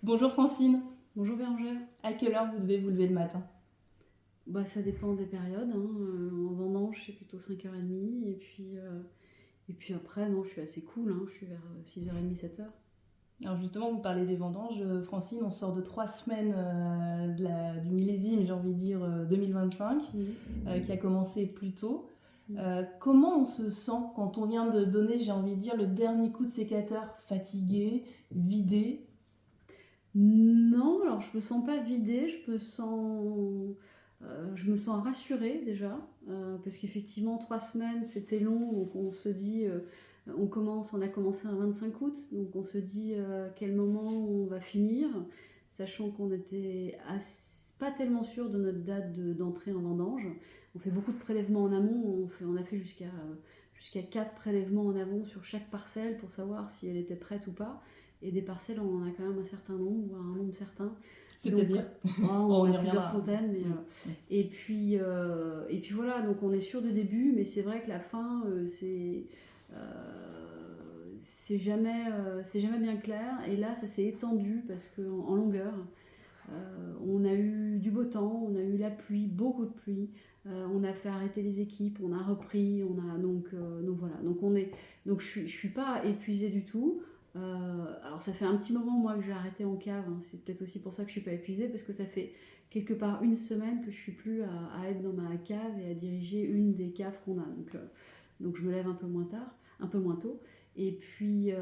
Bonjour Francine, Bonjour Bérangère. à quelle heure vous devez vous lever le matin? Ça dépend des périodes, hein. En vendange, c'est plutôt 5h30. Et puis après, non, je suis assez cool, hein. Je suis vers 6h30, 7h. Alors justement, vous parlez des vendanges, Francine, on sort de 3 semaines du millésime, j'ai envie de dire 2025, qui a commencé plus tôt. Comment on se sent quand on vient de donner, j'ai envie de dire, le dernier coup de sécateur? Fatigué, vidé? Non, alors je me sens pas vidée, je me sens rassurée déjà, parce qu'effectivement 3 semaines c'était long, donc on se dit, on a commencé un 25 août, donc on se dit à quel moment on va finir, sachant qu'on était pas tellement sûr de notre date d'entrée en vendange. On fait beaucoup de prélèvements en amont, on a fait jusqu'à 4 prélèvements en amont sur chaque parcelle pour savoir si elle était prête ou pas. Et des parcelles, on en a quand même un certain nombre, un nombre certain. Donc, C'est-à-dire? on On en y a plusieurs reviendra. centaines. Et puis voilà, donc on est sûr du début, mais c'est vrai que la fin, c'est jamais bien clair. Et là, ça s'est étendu parce qu'en longueur, on a eu du beau temps, on a eu la pluie, beaucoup de pluie. On a fait arrêter les équipes, on a repris, donc voilà. Donc je suis pas épuisée du tout. Alors ça fait un petit moment moi que j'ai arrêté en cave, hein. C'est peut-être aussi pour ça que je suis pas épuisée, parce que ça fait quelque part une semaine que je suis plus à être dans ma cave et à diriger une des caves qu'on a. Donc je me lève un peu moins tard, un peu moins tôt. Et puis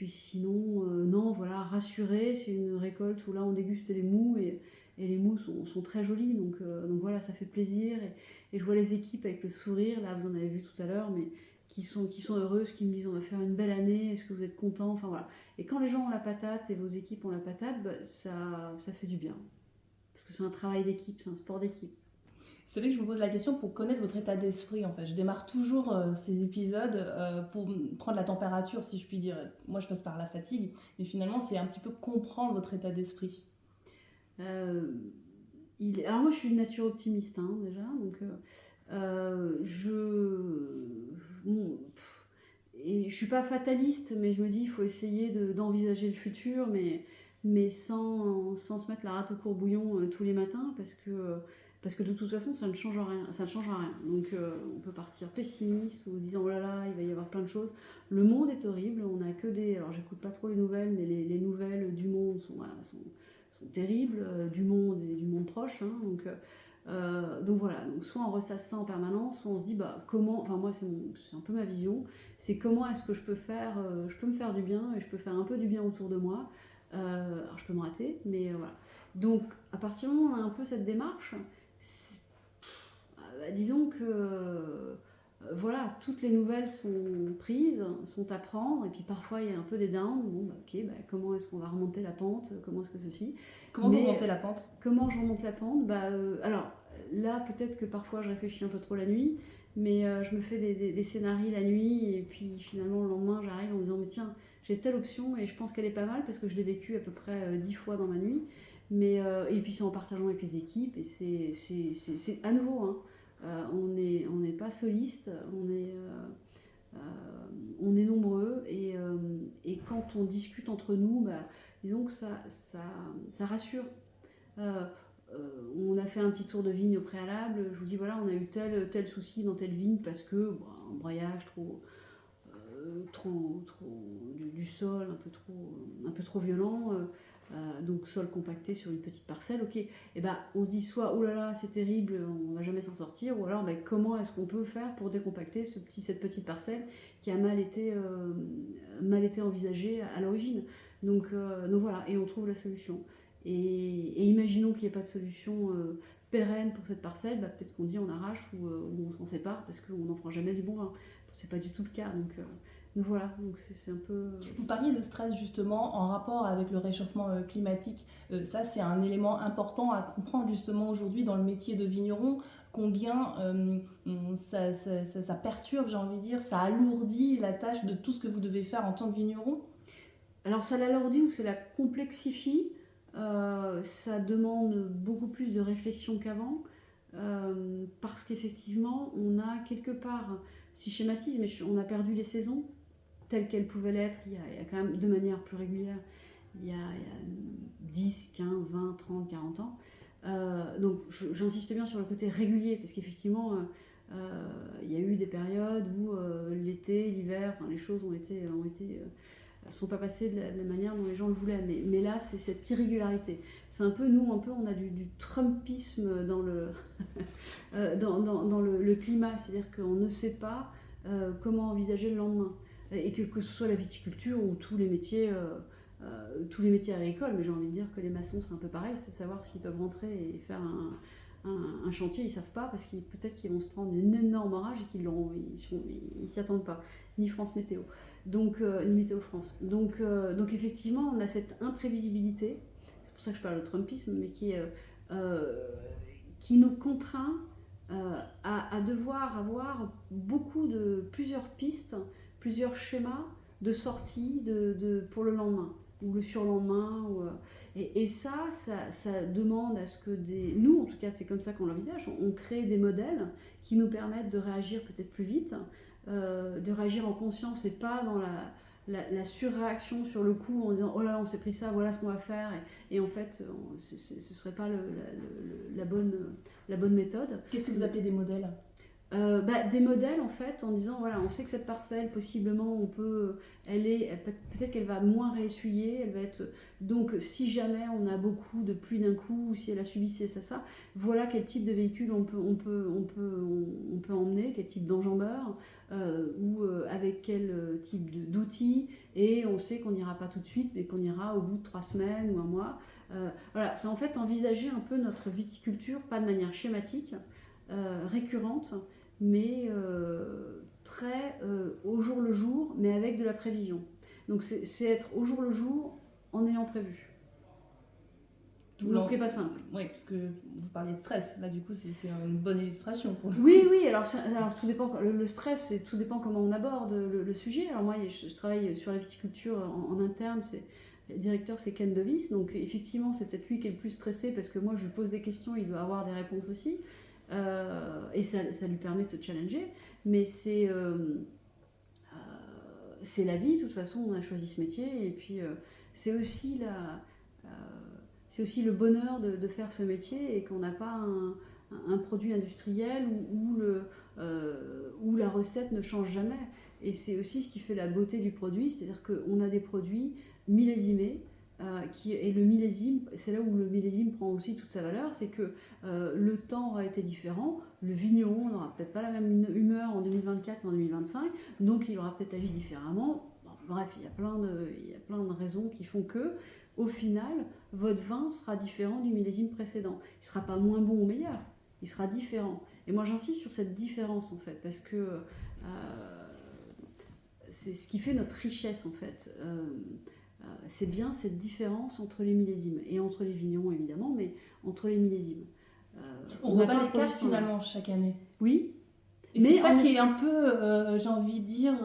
sinon, non, voilà, rassurée, c'est une récolte où là on déguste les mous, et les mous sont très jolis, donc voilà, ça fait plaisir. Et je vois les équipes avec le sourire, là vous en avez vu tout à l'heure, mais qui sont heureuses, qui me disent on va faire une belle année, est-ce que vous êtes contents, enfin voilà. Et quand les gens ont la patate et vos équipes ont la patate, ça fait du bien. Parce que c'est un travail d'équipe, c'est un sport d'équipe. C'est vrai que je vous pose la question pour connaître votre état d'esprit en fait. Je démarre toujours ces épisodes pour prendre la température, si je puis dire. Moi, je passe par la fatigue, mais finalement, c'est un petit peu comprendre votre état d'esprit. Euh, Alors moi je suis de nature optimiste, hein, déjà, donc bon, et je suis pas fataliste, mais je me dis il faut essayer d'envisager le futur, mais sans se mettre la rate au courbouillon tous les matins, parce que de toute façon ça ne change rien, ça ne changera rien. Donc on peut partir pessimiste ou disant oh là là il va y avoir plein de choses. Le monde est horrible, on a que des, alors j'écoute pas trop les nouvelles, mais les nouvelles du monde sont terribles, du monde et du monde proche, hein. Donc voilà, donc soit on ressasse ça en permanence, soit on se dit bah comment, enfin moi c'est un peu ma vision, c'est comment est-ce que je peux me faire du bien et je peux faire un peu du bien autour de moi. Alors je peux me rater, mais voilà. Donc à partir du moment où on a un peu cette démarche, disons que voilà, toutes les nouvelles sont prises, sont à prendre, et puis parfois il y a un peu des downs. Bon, ok, comment est-ce qu'on va remonter la pente, comment est-ce que ceci. Comment vous Mais remontez la pente? comment je remonte la pente, alors là peut-être que parfois je réfléchis un peu trop la nuit, mais je me fais des scénarios la nuit, et puis finalement le lendemain j'arrive en me disant mais tiens, j'ai telle option et je pense qu'elle est pas mal parce que je l'ai vécue à peu près 10 fois dans ma nuit. Et puis c'est en partageant avec les équipes, et c'est à nouveau, hein, on n'est pas soliste, euh, on est nombreux, et quand on discute entre nous, disons que ça rassure. Euh, on a fait un petit tour de vigne au préalable. Je vous dis voilà, on a eu tel souci dans telle vigne parce que un broyage du sol un peu trop violent. Donc sol compacté sur une petite parcelle, ok, et on se dit soit oh là là c'est terrible, on va jamais s'en sortir, ou alors comment est-ce qu'on peut faire pour décompacter cette petite parcelle qui a mal été envisagée à l'origine. Donc voilà, et on trouve la solution. Et imaginons qu'il n'y ait pas de solution pérenne pour cette parcelle, peut-être qu'on dit on arrache, ou on s'en sépare parce qu'on n'en fera jamais du bon vin. C'est pas du tout le cas, donc voilà, donc c'est un peu. Vous parliez de stress justement en rapport avec le réchauffement climatique. Ça, c'est un élément important à comprendre justement aujourd'hui dans le métier de vigneron. Combien ça perturbe, j'ai envie de dire, ça alourdit la tâche de tout ce que vous devez faire en tant que vigneron. Alors ça l'alourdit ou ça la complexifie. Ça demande beaucoup plus de réflexion qu'avant, parce qu'effectivement on a quelque part, si je schématise, mais on a perdu les saisons telles qu'elles pouvaient l'être il y a quand même de manière plus régulière. il y a 10, 15, 20, 30, 40 ans. Donc j'insiste bien sur le côté régulier, parce qu'effectivement, il y a eu des périodes où l'été, l'hiver, les choses sont pas passées de la manière dont les gens le voulaient. Mais là, c'est cette irrégularité. C'est un peu, on a du Trumpisme dans le, dans le climat. C'est-à-dire qu'on ne sait pas comment envisager le lendemain. Et que ce soit la viticulture ou tous les métiers agricoles, mais j'ai envie de dire que les maçons, c'est un peu pareil, c'est savoir s'ils peuvent rentrer et faire un chantier, ils ne savent pas, parce qu'ils peut-être qu'ils vont se prendre une énorme orage et qu'ils ne s'y attendent pas, ni France Météo, donc, ni Météo France. Donc effectivement, on a cette imprévisibilité, c'est pour ça que je parle de Trumpisme, mais qui nous contraint à devoir avoir plusieurs pistes, plusieurs schémas de sortie pour le lendemain ou le surlendemain. Et ça demande à ce que nous, en tout cas, c'est comme ça qu'on l'envisage, on crée des modèles qui nous permettent de réagir peut-être plus vite, de réagir en conscience et pas dans la surréaction sur le coup en disant oh là là on s'est pris ça, voilà ce qu'on va faire, et en fait ce serait pas la bonne méthode. Qu'est-ce que vous appelez des modèles? Des modèles en fait, en disant voilà, on sait que cette parcelle possiblement peut-être qu'elle va moins réessuyer, elle va être, donc si jamais on a beaucoup de pluie d'un coup, ou si elle a subi ça, voilà quel type de véhicule on peut emmener, quel type d'enjambeur, ou avec quel type d'outils, et on sait qu'on n'ira pas tout de suite, mais qu'on ira au bout de 3 semaines ou un mois. Voilà, c'est en fait envisager un peu notre viticulture, pas de manière schématique, récurrente, mais très au jour le jour, mais avec de la prévision. Donc c'est être au jour le jour en ayant prévu. Donc ce qui n'est pas simple. Oui, parce que vous parlez de stress, là du coup c'est une bonne illustration pour Oui, alors tout dépend, le stress, tout dépend comment on aborde le sujet. Alors moi je travaille sur la viticulture en interne, le directeur c'est Ken Davis, donc effectivement c'est peut-être lui qui est le plus stressé, parce que moi je lui pose des questions, il doit avoir des réponses aussi. Et ça lui permet de se challenger, mais c'est la vie. De toute façon, on a choisi ce métier, et puis c'est aussi le bonheur de faire ce métier, et qu'on n'a pas un produit industriel où la recette ne change jamais. Et c'est aussi ce qui fait la beauté du produit, c'est-à-dire qu'on a des produits millésimés. Et le millésime, c'est là où le millésime prend aussi toute sa valeur, c'est que le temps aura été différent, le vigneron n'aura peut-être pas la même humeur en 2024 qu'en 2025, donc il aura peut-être agi différemment. Bref, il y a plein de raisons qui font que, au final, votre vin sera différent du millésime précédent. Il ne sera pas moins bon ou meilleur, il sera différent. Et moi j'insiste sur cette différence en fait, parce que c'est ce qui fait notre richesse en fait. C'est bien cette différence entre les millésimes, et entre les vignerons évidemment, mais entre les millésimes. On voit pas l'écart finalement chaque année. Oui. Et mais c'est ça qui est un peu, j'ai envie de dire,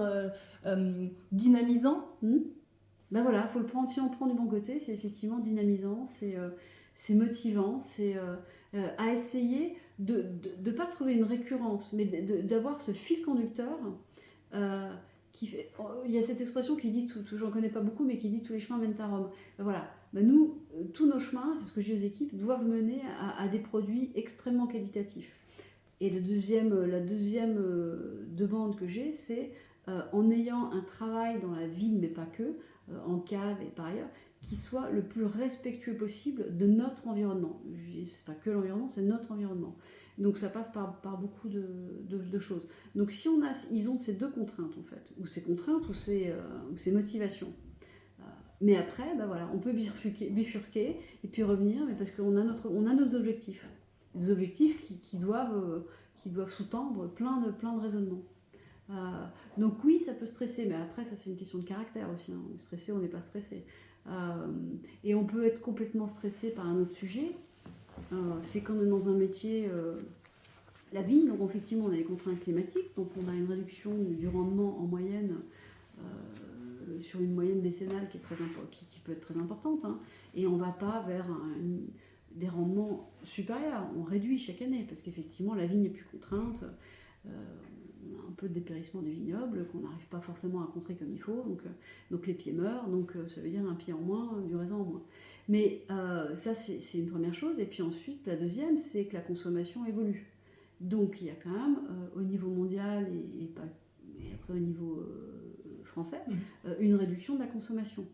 dynamisant. Ben voilà, faut le prendre. Si on prend du bon côté, c'est effectivement dynamisant, c'est motivant, c'est à essayer de ne pas trouver une récurrence, mais d'avoir ce fil conducteur. Il y a cette expression qui dit, j'en connais pas beaucoup, mais qui dit tous les chemins mènent à Rome. Ben voilà, nous, tous nos chemins, c'est ce que je dis aux équipes, doivent mener à des produits extrêmement qualitatifs. Et la deuxième demande que j'ai, c'est en ayant un travail dans la vigne, mais pas que, en cave et par ailleurs, qui soit le plus respectueux possible de notre environnement. C'est pas que l'environnement, c'est notre environnement. Donc ça passe par beaucoup de choses. Donc si ils ont ces deux contraintes en fait, ou ces contraintes ou ces motivations. Mais après, voilà, on peut bifurquer et puis revenir, mais parce qu'on a nos objectifs. Des objectifs qui doivent sous-tendre plein de raisonnements. Donc oui, ça peut stresser, mais après ça c'est une question de caractère aussi. On est stressé, on n'est pas stressé. Et on peut être complètement stressé par un autre sujet. C'est quand on est dans un métier, la vigne, donc effectivement on a les contraintes climatiques, donc on a une réduction du rendement en moyenne sur une moyenne décennale qui peut être très importante, hein, et on ne va pas vers des rendements supérieurs, on réduit chaque année parce qu'effectivement la vigne est plus contrainte, a un peu de dépérissement du vignoble qu'on n'arrive pas forcément à contrer comme il faut, donc les pieds meurent, donc ça veut dire un pied en moins, du raisin en moins. Mais ça c'est une première chose, et puis ensuite la deuxième c'est que la consommation évolue. Donc il y a quand même au niveau mondial et après au niveau français une réduction de la consommation.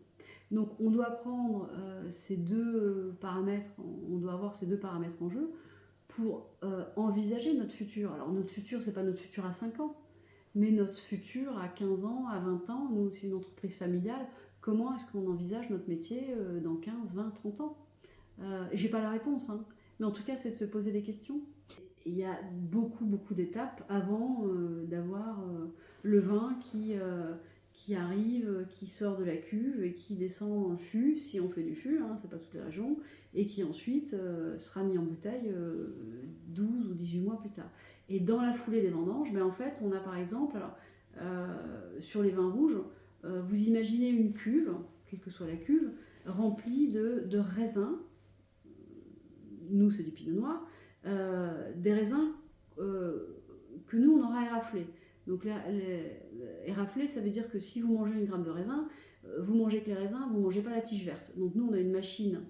Donc on doit prendre ces deux paramètres, on doit avoir ces deux paramètres en jeu pour envisager notre futur. Alors notre futur, c'est pas notre futur à 5 ans, mais notre futur à 15 ans, à 20 ans. Nous, c'est une entreprise familiale. Comment est-ce qu'on envisage notre métier dans 15, 20, 30 ans J'ai pas la réponse, hein, mais en tout cas, c'est de se poser des questions. Il y a beaucoup, beaucoup d'étapes avant d'avoir le vin qui arrive, qui sort de la cuve et qui descend dans le fût, si on fait du fût, hein, c'est pas toutes les régions, et qui ensuite sera mis en bouteille 12 ou 18 mois plus tard. Et dans la foulée des vendanges, en fait, on a par exemple, sur les vins rouges, vous imaginez une cuve, quelle que soit la cuve, remplie de raisins, nous c'est du pinot noir, des raisins que nous on aura éraflés. Donc là, érafler, ça veut dire que si vous mangez une grappe de raisin, vous mangez que les raisins, vous ne mangez pas la tige verte. Donc nous, on a une machine,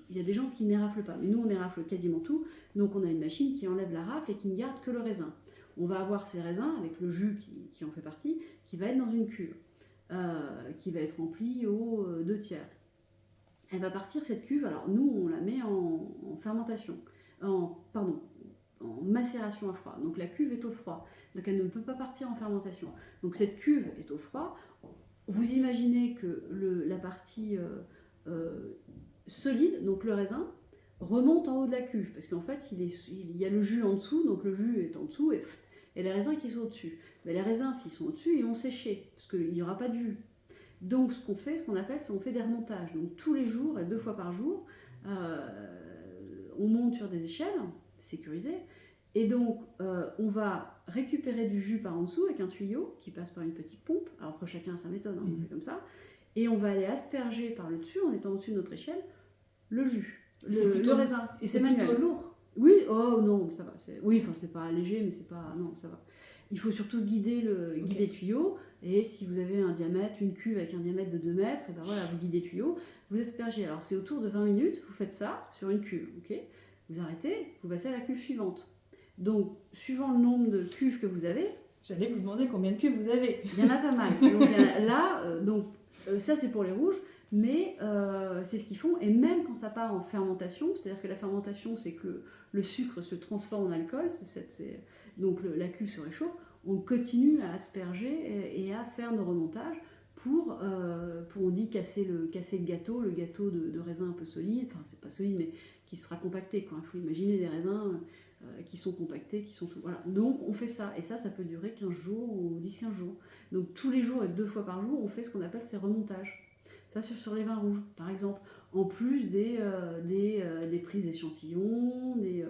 il y a des gens qui n'éraflent pas, mais nous, on érafle quasiment tout. Donc on a une machine qui enlève la rafle et qui ne garde que le raisin. On va avoir ces raisins, avec le jus qui en fait partie, qui va être dans une cuve, qui va être remplie aux 2/3. Elle va partir, cette cuve, alors nous, on la met en fermentation, en macération à froid. Donc la cuve est au froid. Donc elle ne peut pas partir en fermentation. Donc cette cuve est au froid. Vous imaginez que la partie solide, donc le raisin, remonte en haut de la cuve. Parce qu'en fait, il y a le jus en dessous. Donc le jus est en dessous et les raisins qui sont au-dessus. Mais les raisins, s'ils sont au-dessus, ils vont sécher. Parce qu'il n'y aura pas de jus. Donc ce qu'on fait, ce qu'on appelle, c'est on fait des remontages. Donc tous les jours et 2 fois par jour, on monte sur des échelles sécurisées. Et donc, on va récupérer du jus par en dessous avec un tuyau qui passe par une petite pompe. Alors après, chacun a sa méthode, hein, on fait comme ça. Et on va aller asperger par le dessus, en étant au-dessus de notre échelle, le jus, le raisin. Et c'est plutôt lourd. Oui, oh non, ça va. Oui, enfin, c'est pas léger, mais c'est pas... Non, ça va. Il faut surtout guider le tuyau. Et si vous avez un diamètre, une cuve avec un diamètre de 2 mètres, et ben voilà, vous guidez le tuyau, vous aspergez. Alors c'est autour de 20 minutes, vous faites ça sur une cuve. Ok, vous arrêtez, vous passez à la cuve suivante. Donc, suivant le nombre de cuves que vous avez... J'allais vous demander combien de cuves vous avez. Il y en a pas mal. Donc, ça c'est pour les rouges, mais c'est ce qu'ils font. Et même quand ça part en fermentation, c'est-à-dire que la fermentation, c'est que le sucre se transforme en alcool, donc la cuve se réchauffe, on continue à asperger et à faire nos remontages pour on dit casser le gâteau de raisin un peu solide, enfin c'est pas solide, mais qui sera compacté, quoi. Il faut imaginer des raisins... qui sont compactés, qui sont tout... Voilà. Donc on fait ça, et ça peut durer 15 jours ou 10-15 jours. Donc tous les jours et 2 fois par jour, on fait ce qu'on appelle ces remontages. Ça sur les vins rouges, par exemple. En plus des prises d'échantillons, il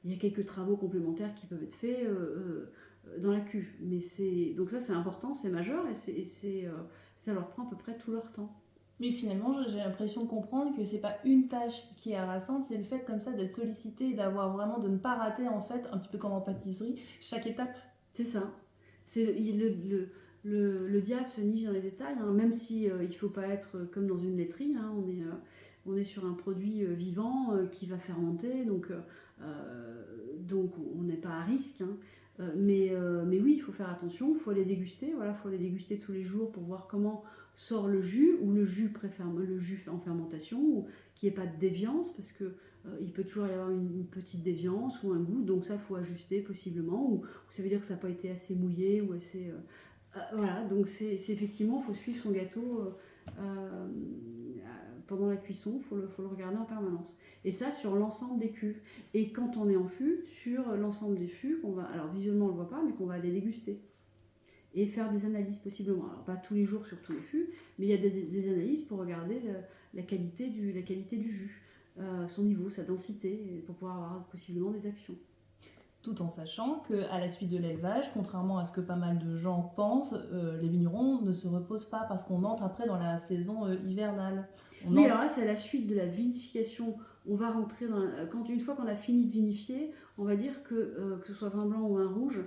y a quelques travaux complémentaires qui peuvent être faits dans la cuve. Donc ça c'est important, c'est majeur, et ça leur prend à peu près tout leur temps. Mais finalement, j'ai l'impression de comprendre que c'est pas une tâche qui est harassante, c'est le fait comme ça d'être sollicité, d'avoir vraiment, de ne pas rater en fait, un petit peu comme en pâtisserie, chaque étape. C'est ça. Le diable se niche dans les détails, hein, même si il faut pas être comme dans une laiterie, hein, on est sur un produit vivant qui va fermenter, donc on n'est pas à risque. Hein. Mais oui, il faut faire attention, il faut les déguster, faut les déguster tous les jours pour voir comment sort le jus, ou le jus en fermentation, ou qu'il n'y ait pas de déviance, parce que il peut toujours y avoir une petite déviance ou un goût, donc ça il faut ajuster possiblement, ou ça veut dire que ça n'a pas été assez mouillé ou assez... voilà, donc c'est effectivement, il faut suivre son gâteau pendant la cuisson, il faut le regarder en permanence. Et ça sur l'ensemble des cuves. Et quand on est en fût, sur l'ensemble des fûts, alors visuellement on ne le voit pas, mais qu'on va aller déguster. Et faire des analyses possiblement. Alors pas tous les jours sur tous les fûts, mais il y a des analyses pour regarder la qualité du jus, son niveau, sa densité, pour pouvoir avoir possiblement des actions. Tout en sachant qu'à la suite de l'élevage, contrairement à ce que pas mal de gens pensent, les vignerons ne se reposent pas parce qu'on entre après dans la saison hivernale. Alors là, c'est à la suite de la vinification. on va rentrer une fois qu'on a fini de vinifier, on va dire que ce soit vin blanc ou vin rouge,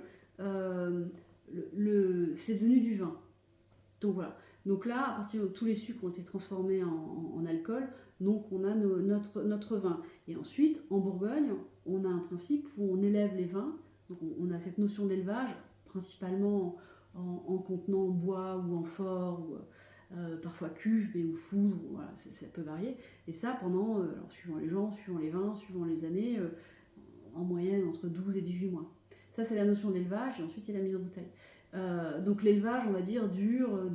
c'est devenu du vin. Donc voilà. Donc là, à partir de tous les sucres ont été transformés en alcool, donc on a notre vin. Et ensuite, en Bourgogne, on a un principe où on élève les vins. Donc on a cette notion d'élevage, principalement en contenant bois ou amphore, ou parfois cuve, mais ou foudre, voilà, ça peut varier. Et ça pendant, alors, suivant les gens, suivant les vins, suivant les années, en moyenne entre 12 et 18 mois. Ça, c'est la notion d'élevage, et ensuite il y a la mise en bouteille. Donc l'élevage, on va dire, dure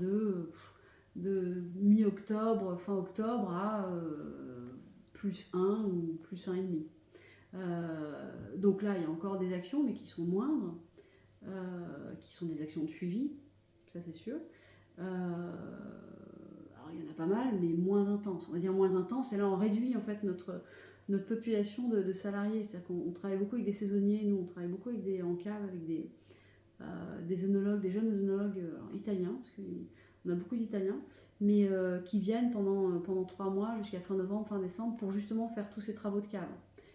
de mi-octobre, fin octobre à plus 1 ou plus 1,5. Donc là, il y a encore des actions, mais qui sont moindres, qui sont des actions de suivi, ça c'est sûr. Alors il y en a pas mal, mais moins intenses. On va dire moins intenses, et là on réduit en fait notre population de salariés. C'est-à-dire qu'on travaille beaucoup avec des saisonniers, nous on travaille beaucoup en cave avec des œnologues, des jeunes œnologues italiens, parce qu'on a beaucoup d'Italiens, mais qui viennent pendant 3 mois jusqu'à fin novembre, fin décembre, pour justement faire tous ces travaux de cave,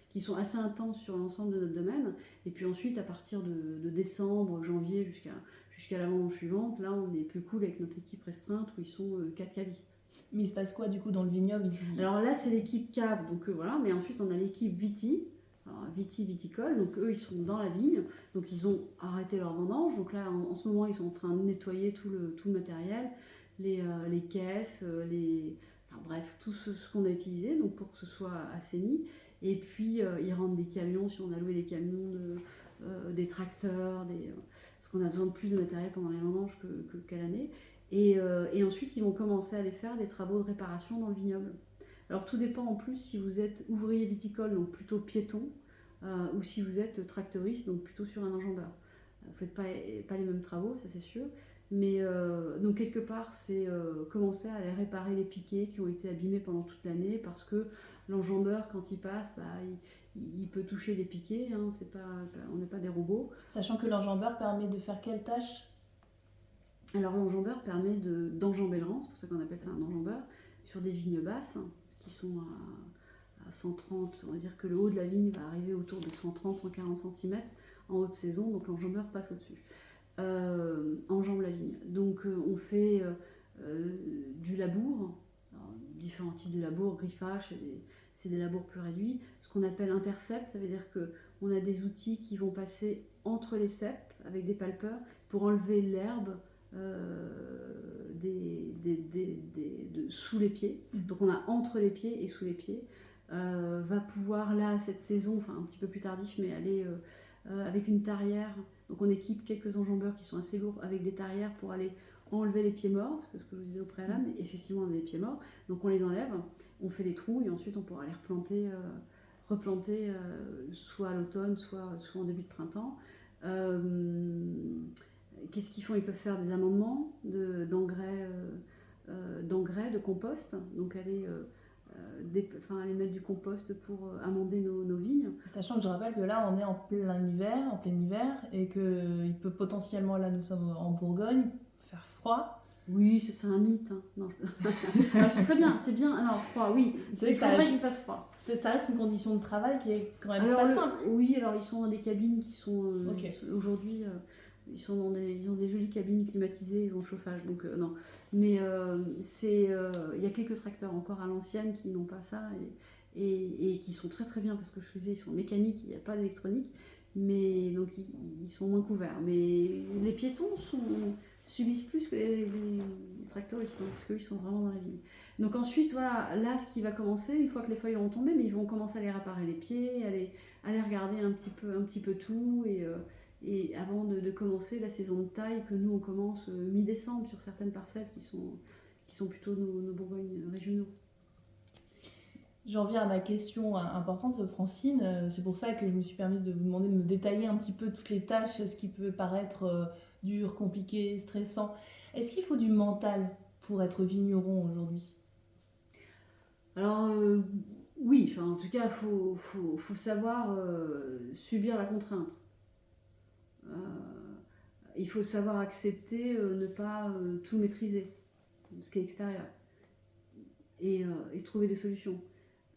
qui sont assez intenses sur l'ensemble de notre domaine. Et puis ensuite, à partir de décembre, janvier, jusqu'à la vendange suivante, là on est plus cool avec notre équipe restreinte, où ils sont 4 cavistes. Mais il se passe quoi du coup dans le vignoble? Alors là, c'est l'équipe cave, donc voilà, mais ensuite on a l'équipe viti. Alors, viticole, donc eux ils sont dans la vigne, donc ils ont arrêté leur vendange, donc là en ce moment ils sont en train de nettoyer tout le matériel, les caisses, enfin, bref, tout ce qu'on a utilisé, donc pour que ce soit assaini. Et puis ils rentrent des camions, si on a loué des camions, des tracteurs, parce qu'on a besoin de plus de matériel pendant les vendanges qu'à l'année. Et ensuite ils vont commencer à aller faire des travaux de réparation dans le vignoble. Alors tout dépend en plus si vous êtes ouvrier viticole, donc plutôt piéton, ou si vous êtes tracteuriste, donc plutôt sur un enjambeur. Vous ne faites pas les mêmes travaux, ça c'est sûr. Mais donc quelque part, c'est commencer à aller réparer les piquets qui ont été abîmés pendant toute l'année, parce que l'enjambeur, quand il passe, il peut toucher des piquets, hein, on n'est pas des robots. Sachant que l'enjambeur permet de faire quelle tâche? Alors l'enjambeur permet d'enjamber le rang, c'est pour ça qu'on appelle ça un enjambeur, sur des vignes basses, qui sont à 130, on va dire que le haut de la vigne va arriver autour de 130-140 cm en haute saison, donc l'enjambeur passe au-dessus, enjambe la vigne. Donc on fait du labour, alors, différents types de labour, griffage, c'est des labours plus réduits. Ce qu'on appelle intercept, ça veut dire qu'on a des outils qui vont passer entre les ceps avec des palpeurs pour enlever l'herbe sous les pieds. Donc on a entre les pieds et sous les pieds. Va pouvoir là cette saison, enfin un petit peu plus tardif, mais aller avec une tarière. Donc on équipe quelques enjambeurs qui sont assez lourds avec des tarières pour aller enlever les pieds morts, parce que ce que je vous disais au préalable, mais effectivement on a des pieds morts. Donc on les enlève, on fait des trous et ensuite on pourra les replanter soit à l'automne, soit en début de printemps. Qu'est-ce qu'ils font? Ils peuvent faire des amendements d'engrais, de compost, donc aller mettre du compost pour amender nos vignes. Sachant que je rappelle que là on est en plein hiver, et qu'il peut potentiellement, là nous sommes en Bourgogne, faire froid. Oui, c'est un mythe. Hein. Non, alors, ce serait bien, c'est bien. Alors, froid, oui. C'est vrai il faudrait qu'il fasse froid. Ça reste une condition de travail qui est quand même pas simple. Oui, alors ils sont dans des cabines qui sont... Aujourd'hui, ils ont des jolies cabines climatisées, ils ont le chauffage, donc non. Mais il y a quelques tracteurs encore à l'ancienne qui n'ont pas ça et qui sont très très bien, parce que je disais, ils sont mécaniques, il n'y a pas d'électronique, mais donc ils sont moins couverts. Mais les piétons subissent plus que les tracteurs ici, parce qu'eux ils sont vraiment dans la ville. Donc ensuite, voilà, là ce qui va commencer, une fois que les feuilles auront tombé, mais ils vont commencer à aller réparer les pieds, aller regarder un petit peu tout, et avant de commencer la saison de taille, que nous on commence mi-décembre sur certaines parcelles qui sont plutôt nos Bourgognes régionaux. J'en viens à ma question importante, Francine. C'est pour ça que je me suis permise de vous demander de me détailler un petit peu toutes les tâches, ce qui peut paraître dur, compliqué, stressant. Est-ce qu'il faut du mental pour être vigneron aujourd'hui? Alors oui, en tout cas, il faut savoir subir la contrainte. Il faut savoir accepter ne pas tout maîtriser, ce qui est extérieur, et trouver des solutions.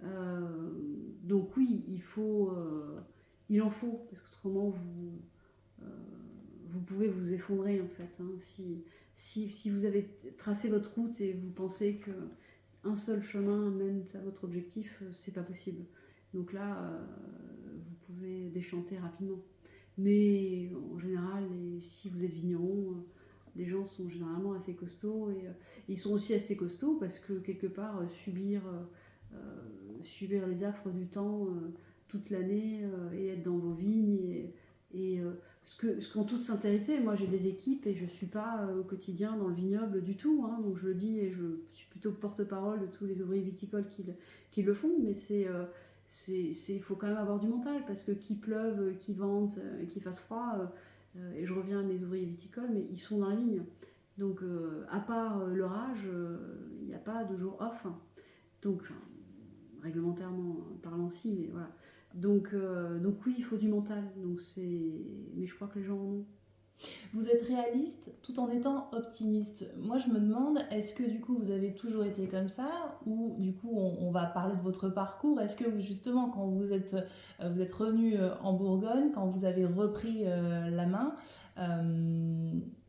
Donc oui, il en faut, parce qu'autrement vous pouvez vous effondrer en fait. Hein. Si vous avez tracé votre route et vous pensez qu'un seul chemin mène à votre objectif, c'est pas possible. Donc là, vous pouvez déchanter rapidement. Mais en général, si vous êtes vigneron, les gens sont généralement assez costauds et ils sont aussi assez costauds parce que quelque part subir les affres du temps toute l'année et être dans vos vignes et ce qu'en toute sincérité, moi j'ai des équipes et je suis pas au quotidien dans le vignoble du tout, hein, donc je le dis et je suis plutôt porte-parole de tous les ouvriers viticoles qui le font, mais il faut quand même avoir du mental parce que qu'il pleuve, qu'il vente, qu'il fasse froid, et je reviens à mes ouvriers viticoles, mais ils sont dans la vigne. Donc à part l'orage, il n'y a pas de jour off. Donc, réglementairement parlant si, mais voilà. Donc oui, il faut du mental. Mais je crois que les gens en ont. Vous êtes réaliste tout en étant optimiste. Moi, je me demande, est-ce que du coup, vous avez toujours été comme ça ou du coup, on va parler de votre parcours. Est-ce que justement, quand vous êtes revenu en Bourgogne, quand vous avez repris la main,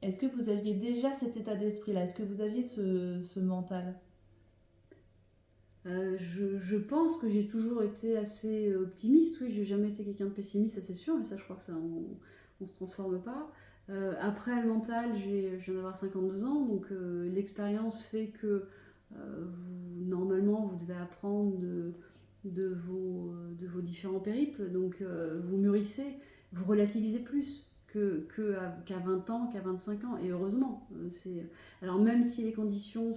est-ce que vous aviez déjà cet état d'esprit-là? Est-ce que vous aviez ce mental? Je pense que j'ai toujours été assez optimiste. Oui, j'ai jamais été quelqu'un de pessimiste, ça c'est sûr, mais ça, je crois que ça, on se transforme pas. Après, le mental, je viens d'avoir 52 ans, donc l'expérience fait que normalement, vous devez apprendre de vos différents périples, donc vous mûrissez, vous relativisez plus qu'à 20 ans, qu'à 25 ans, et heureusement. Alors même si les conditions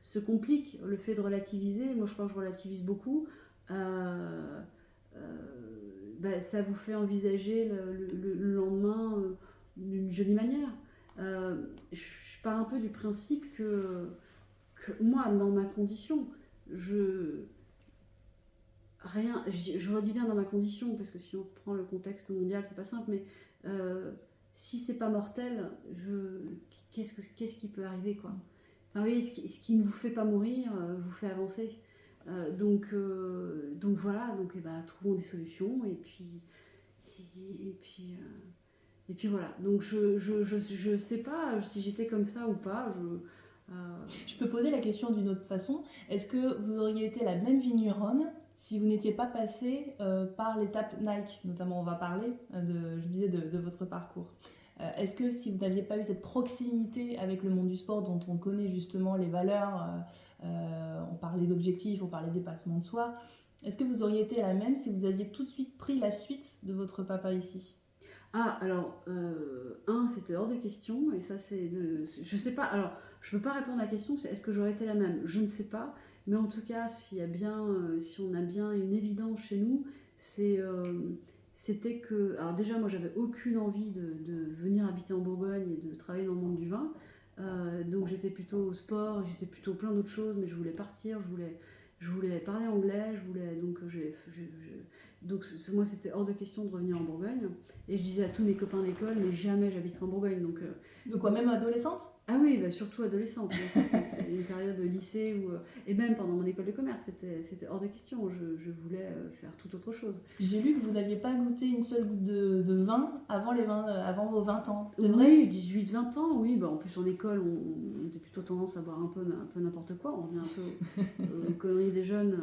se compliquent, le fait de relativiser, moi je crois que je relativise beaucoup, ça vous fait envisager le lendemain d'une jolie manière. Je pars un peu du principe que moi, dans ma condition, je redis bien dans ma condition, parce que si on prend le contexte mondial, c'est pas simple, mais si c'est pas mortel, qu'est-ce qui peut arriver, quoi. Enfin, oui, ce qui ne vous fait pas mourir vous fait avancer. Donc voilà, trouvons des solutions et puis voilà. Donc je sais pas si j'étais comme ça ou pas. Je peux poser la question d'une autre façon. Est-ce que vous auriez été la même vigneronne si vous n'étiez pas passé par l'étape Nike? Notamment, on va parler, de votre parcours. Est-ce que si vous n'aviez pas eu cette proximité avec le monde du sport dont on connaît justement les valeurs, on parlait d'objectifs, on parlait de dépassement de soi, est-ce que vous auriez été la même si vous aviez tout de suite pris la suite de votre papa ici? Ah, alors, c'était hors de question, et ça c'est je sais pas, alors, je peux pas répondre à la question, c'est est-ce que j'aurais été la même? Je ne sais pas, mais en tout cas, si on a bien une évidence chez nous, c'était que, alors déjà, moi j'avais aucune envie de venir habiter en Bourgogne et de travailler dans le monde du vin, donc j'étais plutôt au sport, j'étais plutôt plein d'autres choses, mais je voulais partir, je voulais parler anglais, donc moi c'était hors de question de revenir en Bourgogne. Et je disais à tous mes copains d'école, mais jamais j'habiterai en Bourgogne. De quoi, même adolescente? Ah oui, surtout adolescente. C'est une période de lycée et même pendant mon école de commerce, c'était hors de question. Je voulais faire tout autre chose. J'ai lu que vous n'aviez pas goûté une seule goutte de vin avant vos 20 ans. C'est vrai? Oui, 18-20 ans, oui. En plus en école, on était plutôt tendance à boire un peu n'importe quoi. On revient un peu aux conneries des jeunes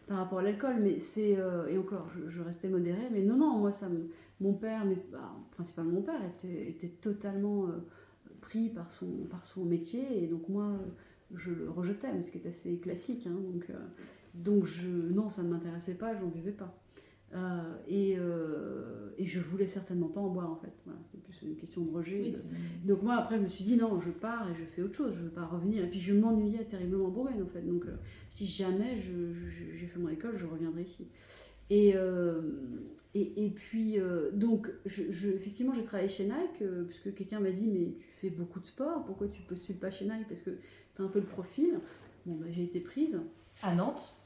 par rapport à l'alcool. Mais et encore, je restais modérée. Mais non, moi mon père, principalement mon père, était totalement pris par son métier, et donc moi je le rejetais, mais ce qui est assez classique, hein, donc non, ça ne m'intéressait pas, j'en buvais pas, et je voulais certainement pas en boire en fait. Voilà, c'était plus une question de rejet. Oui, donc moi après je me suis dit non, je pars et je fais autre chose, je veux pas revenir, et puis je m'ennuyais terriblement en Bourgogne en fait, donc si jamais j'ai fait mon école, je reviendrai ici. Et puis, donc, effectivement, j'ai travaillé chez Nike, puisque quelqu'un m'a dit, mais tu fais beaucoup de sport, pourquoi tu postules pas chez Nike? Parce que tu as un peu le profil. Bon, j'ai été prise. À Nantes?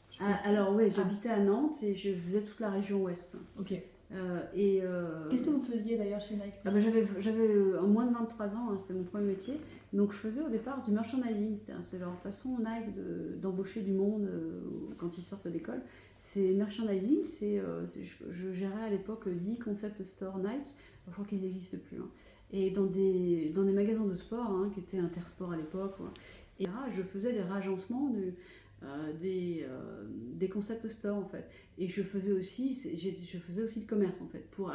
Alors, ouais, j'habitais à Nantes et je faisais toute la région ouest. Ok. Qu'est-ce que vous faisiez d'ailleurs chez Nike? J'avais moins de 23 ans, hein, c'était mon premier métier. Donc je faisais au départ du merchandising. C'est leur façon Nike d'embaucher du monde quand ils sortent d'école. C'est merchandising, je gérais à l'époque 10 concept stores Nike. Je crois qu'ils n'existent plus. Hein. Et dans des magasins de sport, hein, qui étaient Intersport à l'époque. Ouais. Et là, je faisais les réagencements des concept stores en fait. Et je faisais aussi le commerce en fait pour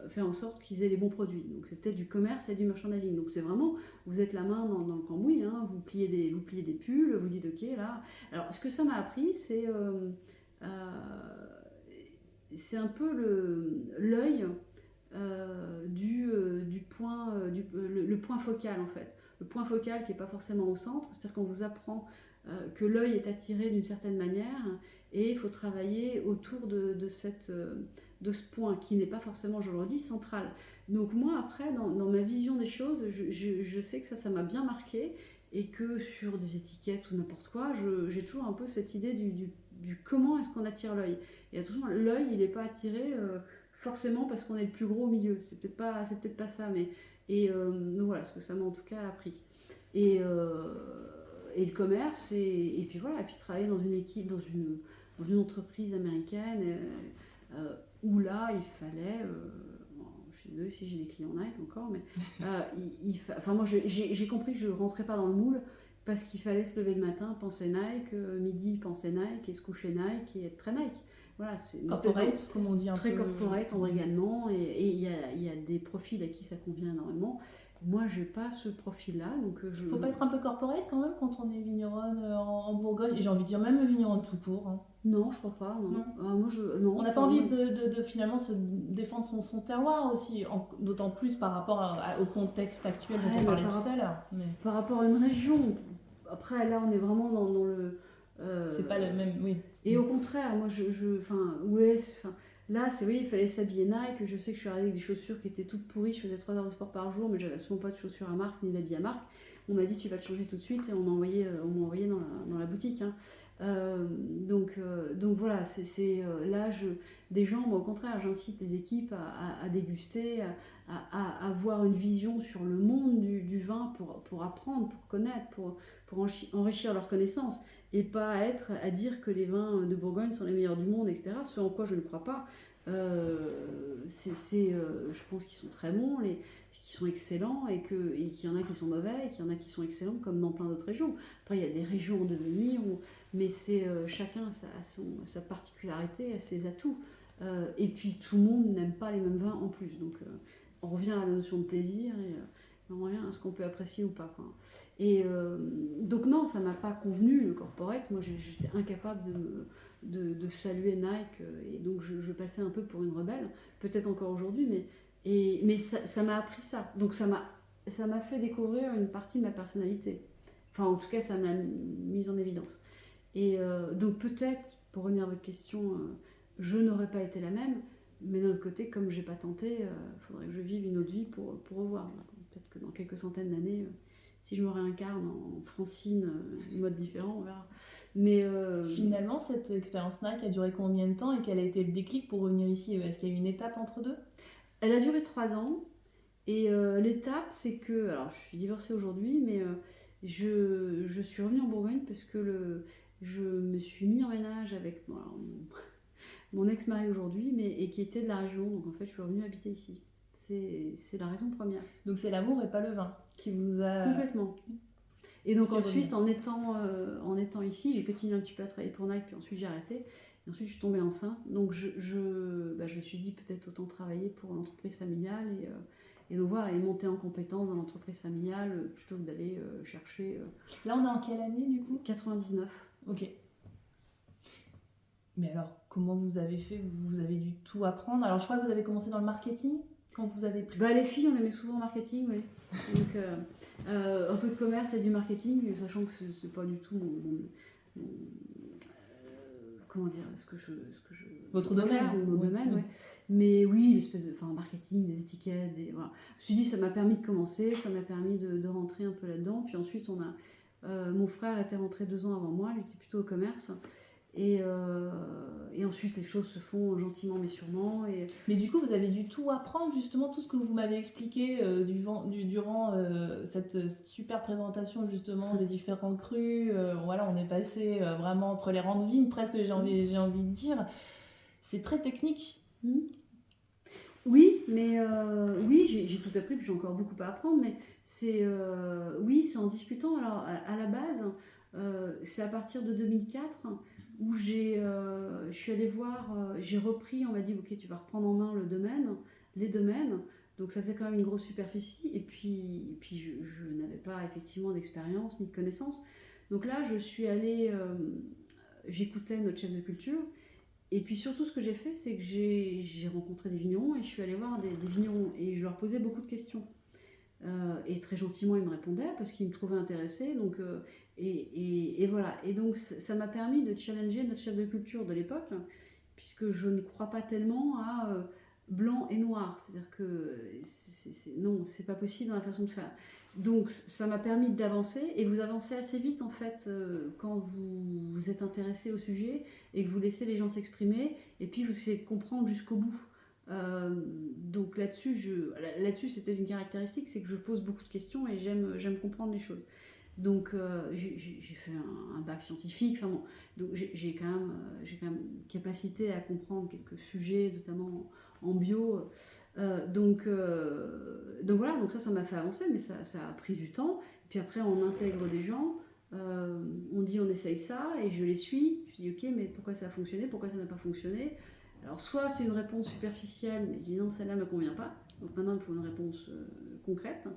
faire en sorte qu'ils aient les bons produits. Donc c'était du commerce et du merchandising. Donc c'est vraiment, vous êtes la main dans le cambouis, hein, vous pliez des pulls, vous dites ok là. Alors ce que ça m'a appris, c'est un peu l'œil du point, le point focal en fait. Le point focal qui n'est pas forcément au centre, c'est-à-dire qu'on vous apprend que l'œil est attiré d'une certaine manière et il faut travailler autour de ce point qui n'est pas forcément, je le redis, central. Donc moi après, dans ma vision des choses, je sais que ça m'a bien marqué et que sur des étiquettes ou n'importe quoi, j'ai toujours un peu cette idée du comment est-ce qu'on attire l'œil. Et attention, l'œil il n'est pas attiré forcément parce qu'on est le plus gros au milieu, c'est peut-être pas ça, mais donc voilà ce que ça m'a en tout cas appris. Et le commerce et puis voilà, et puis travailler dans une équipe, dans une entreprise américaine où là il fallait je suis désolée si j'ai des clients Nike encore, mais moi j'ai compris que je ne rentrais pas dans le moule parce qu'il fallait se lever le matin, penser Nike, midi penser Nike et se coucher Nike et être très Nike. Voilà, c'est une corporate, comme on dit un très peu. corporate, embrigadement, et il y a des profils à qui ça convient énormément. Moi, j'ai pas ce profil-là, donc Faut pas être un peu corporate quand même quand on est vigneronne en Bourgogne, et j'ai envie de dire même vigneronne tout court. Hein. Non, je crois pas. Non. On n'a pas envie de finalement se défendre son terroir aussi, d'autant plus par rapport au contexte actuel dont on parlait tout à l'heure. Mais... Par rapport à une région, après là, on est vraiment dans le. C'est pas le même, oui. Et au contraire, moi, là, c'est oui, il fallait s'habiller Nike. Je sais que je suis arrivée avec des chaussures qui étaient toutes pourries. Je faisais 3 heures de sport par jour, mais j'avais absolument pas de chaussures à marque ni d'habits à marque. On m'a dit tu vas te changer tout de suite et on m'a envoyé dans la boutique. Hein. Donc voilà, là, des gens, moi au contraire, j'incite des équipes à déguster, à avoir une vision sur le monde du vin pour apprendre, pour connaître, pour enrichir leurs connaissances. Et pas à dire que les vins de Bourgogne sont les meilleurs du monde, etc. Ce en quoi je ne crois pas. Je pense qu'ils sont très bons, qu'ils sont excellents, et qu'il y en a qui sont mauvais, et qu'il y en a qui sont excellents, comme dans plein d'autres régions. Après, il y a des régions en devenir, mais chacun a sa particularité, a ses atouts. Et puis, tout le monde n'aime pas les mêmes vins en plus. Donc, on revient à la notion de plaisir, et on revient à ce qu'on peut apprécier ou pas. Quoi. Et donc non, ça m'a pas convenu le corporate. Moi, j'étais incapable de saluer Nike, et donc je passais un peu pour une rebelle, peut-être encore aujourd'hui, mais ça m'a appris ça. Donc ça m'a fait découvrir une partie de ma personnalité. Enfin, en tout cas, ça m'a mise en évidence. Et donc peut-être, pour revenir à votre question, je n'aurais pas été la même, mais d'un autre côté, comme j'ai pas tenté, il faudrait que je vive une autre vie pour revoir. Peut-être que dans quelques centaines d'années, si je me réincarne en Francine, mode différent, on verra. Mais finalement, cette expérience Nike a duré combien de temps et quel a été le déclic pour revenir ici? Est-ce qu'il y a eu une étape entre deux? Elle a duré 3 ans. Et l'étape, c'est que... Alors, je suis divorcée aujourd'hui, mais je suis revenue en Bourgogne parce que je me suis mis en ménage avec mon ex-mari aujourd'hui, et qui était de la région. Donc, en fait, je suis revenue habiter ici. C'est la raison première. Donc c'est l'amour et pas le vin qui vous a... Complètement. Et donc ensuite, en étant ici, j'ai continué un petit peu à travailler pour Nike, puis ensuite j'ai arrêté. Et ensuite, je suis tombée enceinte. Donc je me suis dit peut-être autant travailler pour l'entreprise familiale et donc voilà, et monter en compétence dans l'entreprise familiale plutôt que d'aller chercher... Là, on est en quelle année du coup? 99. Ok. Mais alors, comment vous avez fait? Vous avez dû tout apprendre. Alors, je crois que vous avez commencé dans le marketing quand vous avez pris... Les filles, on aimait souvent le marketing, oui. Donc, un peu de commerce et du marketing, sachant que c'est pas du tout mon comment dire, ce que je votre domaine, mon domaine, ouais. Mais oui, l'espèce de marketing, des étiquettes, voilà. Je me suis dit, ça m'a permis de commencer, ça m'a permis de rentrer un peu là-dedans. Puis ensuite, mon frère était rentré 2 ans avant moi, lui était plutôt au commerce. Et ensuite, les choses se font gentiment mais sûrement. Mais du coup, vous avez dû tout apprendre, justement, tout ce que vous m'avez expliqué durant cette super présentation, justement, des différentes crues. Voilà, on est passé vraiment entre les rangs de vigne, presque, j'ai envie de dire. C'est très technique. Oui, mais oui, j'ai tout appris, puis j'ai encore beaucoup à apprendre, mais oui, c'est en discutant. Alors, à la base, c'est à partir de 2004 où je suis allée voir, j'ai repris, on m'a dit, ok, tu vas reprendre en main les domaines, donc ça faisait quand même une grosse superficie, et puis je n'avais pas effectivement d'expérience ni de connaissances. Donc là, je suis allée, j'écoutais notre chef de culture, et puis surtout, ce que j'ai fait, c'est que j'ai rencontré des vignerons et je suis allée voir des vignerons et je leur posais beaucoup de questions. Et très gentiment, ils me répondaient parce qu'ils me trouvaient intéressée. Donc, et voilà. Et donc, ça m'a permis de challenger notre chef de culture de l'époque, puisque je ne crois pas tellement à blanc et noir. C'est-à-dire que non, c'est pas possible dans la façon de faire. Donc, ça m'a permis d'avancer, et vous avancez assez vite en fait quand vous êtes intéressé au sujet et que vous laissez les gens s'exprimer, et puis vous essayez de comprendre jusqu'au bout. Donc là-dessus, c'est peut-être une caractéristique, c'est que je pose beaucoup de questions et j'aime comprendre les choses. Donc j'ai fait un bac scientifique, enfin bon, donc j'ai quand même capacité à comprendre quelques sujets, notamment en bio. Donc voilà, donc ça m'a fait avancer, mais ça a pris du temps. Et puis après, on intègre des gens, on dit on essaye ça, et je les suis. Je dis ok, mais pourquoi ça a fonctionné, pourquoi ça n'a pas fonctionné? Alors soit c'est une réponse superficielle, mais je dis non, celle-là ne me convient pas. Donc maintenant, il faut une réponse concrète,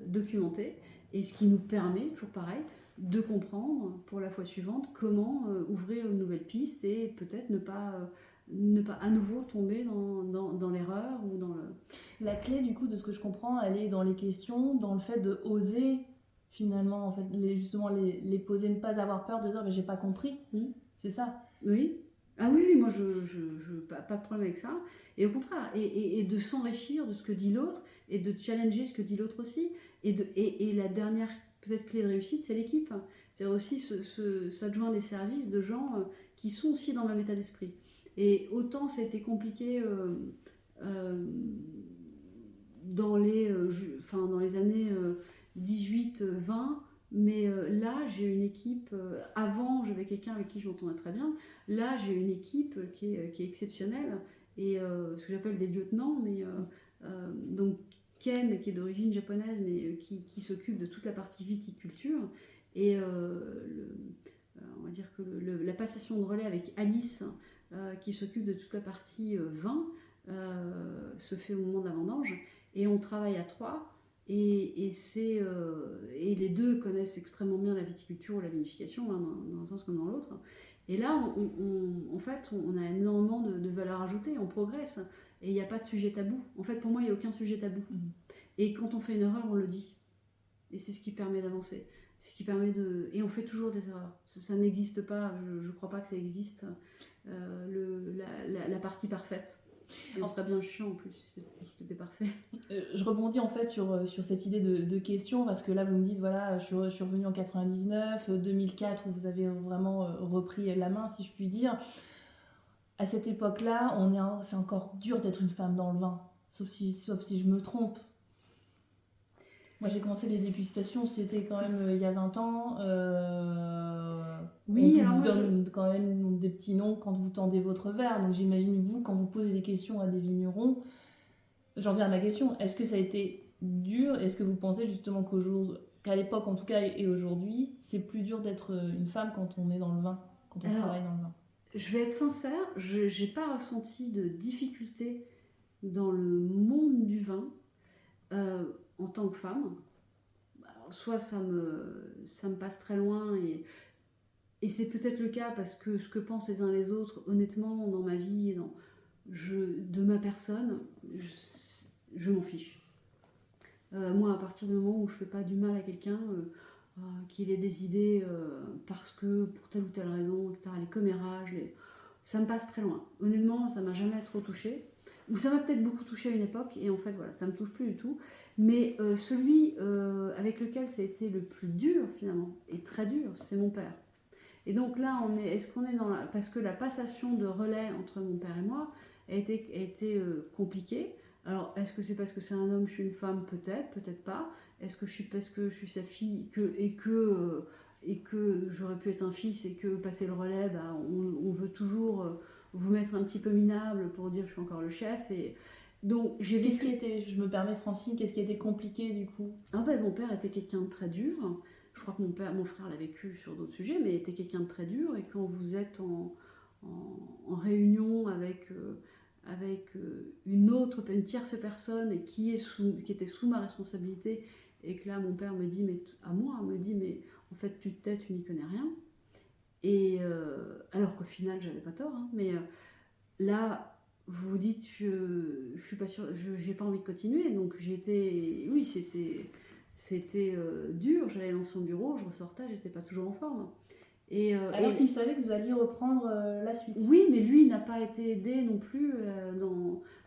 documentée, et ce qui nous permet, toujours pareil, de comprendre pour la fois suivante comment ouvrir une nouvelle piste et peut-être ne pas à nouveau tomber dans l'erreur ou dans le... La clé, du coup, de ce que je comprends, elle est dans les questions, dans le fait de oser, finalement, en fait, justement les poser, ne pas avoir peur de dire mais j'ai pas compris. C'est ça. Oui. Ah oui, moi pas de problème avec ça. Et au contraire, et de s'enrichir de ce que dit l'autre et de challenger ce que dit l'autre aussi. Et la dernière peut-être clé de réussite, c'est l'équipe. C'est aussi s'adjoindre des services de gens qui sont aussi dans le même état d'esprit. Et autant ça a été compliqué dans les années 18-20, mais là j'ai une équipe, avant j'avais quelqu'un avec qui je m'entendais très bien, là j'ai une équipe qui est exceptionnelle, et ce que j'appelle des lieutenants, mais donc Ken qui est d'origine japonaise, mais qui s'occupe de toute la partie viticulture, et on va dire que la passation de relais avec Alice, qui s'occupe de toute la partie vin, se fait au moment de la vendange, et on travaille à 3, et les deux connaissent extrêmement bien la viticulture ou la vinification, hein, dans un sens comme dans l'autre. Et là, en fait, on a énormément de valeur ajoutée, on progresse, et il n'y a pas de sujet tabou. En fait, pour moi, il n'y a aucun sujet tabou. Et quand on fait une erreur, on le dit. Et c'est ce qui permet d'avancer. Ce qui permet et on fait toujours des erreurs. Ça n'existe pas, je ne crois pas que ça existe, la partie parfaite. Et on serait bien chiant en plus, si tout était parfait. Je rebondis en fait sur cette idée de question, parce que là vous me dites, voilà, je suis revenue en 99, 2004, où vous avez vraiment repris la main, si je puis dire. À cette époque-là, c'est encore dur d'être une femme dans le vin, sauf si je me trompe. Moi j'ai commencé les dégustations, c'était quand même il y a 20 ans. Oui, on vous donne quand même des petits noms quand vous tendez votre verre. Donc j'imagine, vous, quand vous posez des questions à des vignerons, j'en viens à ma question, est-ce que ça a été dur? Est-ce que vous pensez justement qu'à l'époque en tout cas et aujourd'hui, c'est plus dur d'être une femme quand on est dans le vin, quand on travaille dans le vin? Je vais être sincère, je n'ai pas ressenti de difficulté dans le monde du vin en tant que femme. Alors, soit ça me passe très loin, et c'est peut-être le cas parce que ce que pensent les uns les autres, honnêtement, dans ma vie, de ma personne, je m'en fiche. Moi, à partir du moment où je fais pas du mal à quelqu'un, qu'il ait des idées parce que pour telle ou telle raison, etc., les commérages, ça me passe très loin. Honnêtement, ça m'a jamais trop touchée. Ou ça m'a peut-être beaucoup touchée à une époque, et en fait, voilà, ça me touche plus du tout. Mais celui avec lequel ça a été le plus dur, finalement, et très dur, c'est mon père. Et donc là, est-ce qu'on est dans la... Parce que la passation de relais entre mon père et moi a été compliquée. Alors, est-ce que c'est parce que c'est un homme, je suis une femme? Peut-être, peut-être pas. Est-ce que parce que je suis sa fille et que j'aurais pu être un fils et que passer le relais, bah, on veut toujours vous mettre un petit peu minable pour dire je suis encore le chef. Et donc, Qu'est-ce qui était, je me permets Francine, qu'est-ce qui était compliqué du coup? Mon père était quelqu'un de très dur. Je crois que mon frère l'a vécu sur d'autres sujets, mais était quelqu'un de très dur. Et quand vous êtes en réunion avec une tierce personne et qui était sous ma responsabilité, et que là mon père me dit, mais en fait tu te tais, tu n'y connais rien. Et alors qu'au final j'avais pas tort, hein, mais là vous vous dites je suis pas sûre, j'ai pas envie de continuer, donc c'était dur. J'allais dans son bureau, je ressortais, j'étais pas toujours en forme. Alors qu'il savait que vous alliez reprendre la suite. Oui, mais lui n'a pas été aidé non plus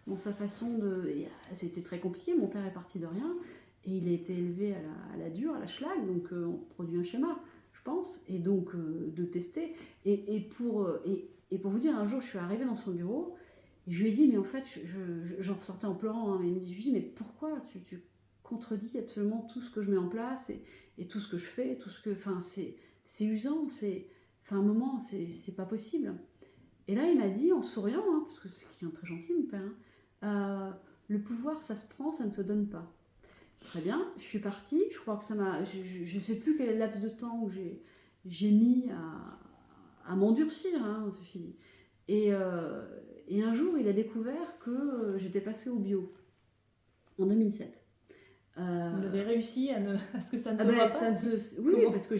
dans sa façon de... C'était très compliqué, mon père est parti de rien, et il a été élevé à la dure, à la schlag, donc on reproduit un schéma, je pense, et donc de tester. Et pour vous dire, un jour je suis arrivée dans son bureau, et je lui ai dit, mais en fait, j'en ressortais en pleurant, hein, mais je lui dis, mais pourquoi tu contredis absolument tout ce que je mets en place, et tout ce que je fais, tout ce que... Enfin, c'est usant, à un moment, c'est pas possible. Et là, il m'a dit, en souriant, hein, parce que c'est quelqu'un de très gentil, mon père, le pouvoir, ça se prend, ça ne se donne pas. Très bien, je suis partie, je crois que ça m'a... Je sais plus quel est le laps de temps où j'ai mis à m'endurcir, hein, ceci dit. Et un jour, il a découvert que j'étais passée au bio, en 2007. Vous avez réussi à ce que ça ne se voit pas? Oui, parce que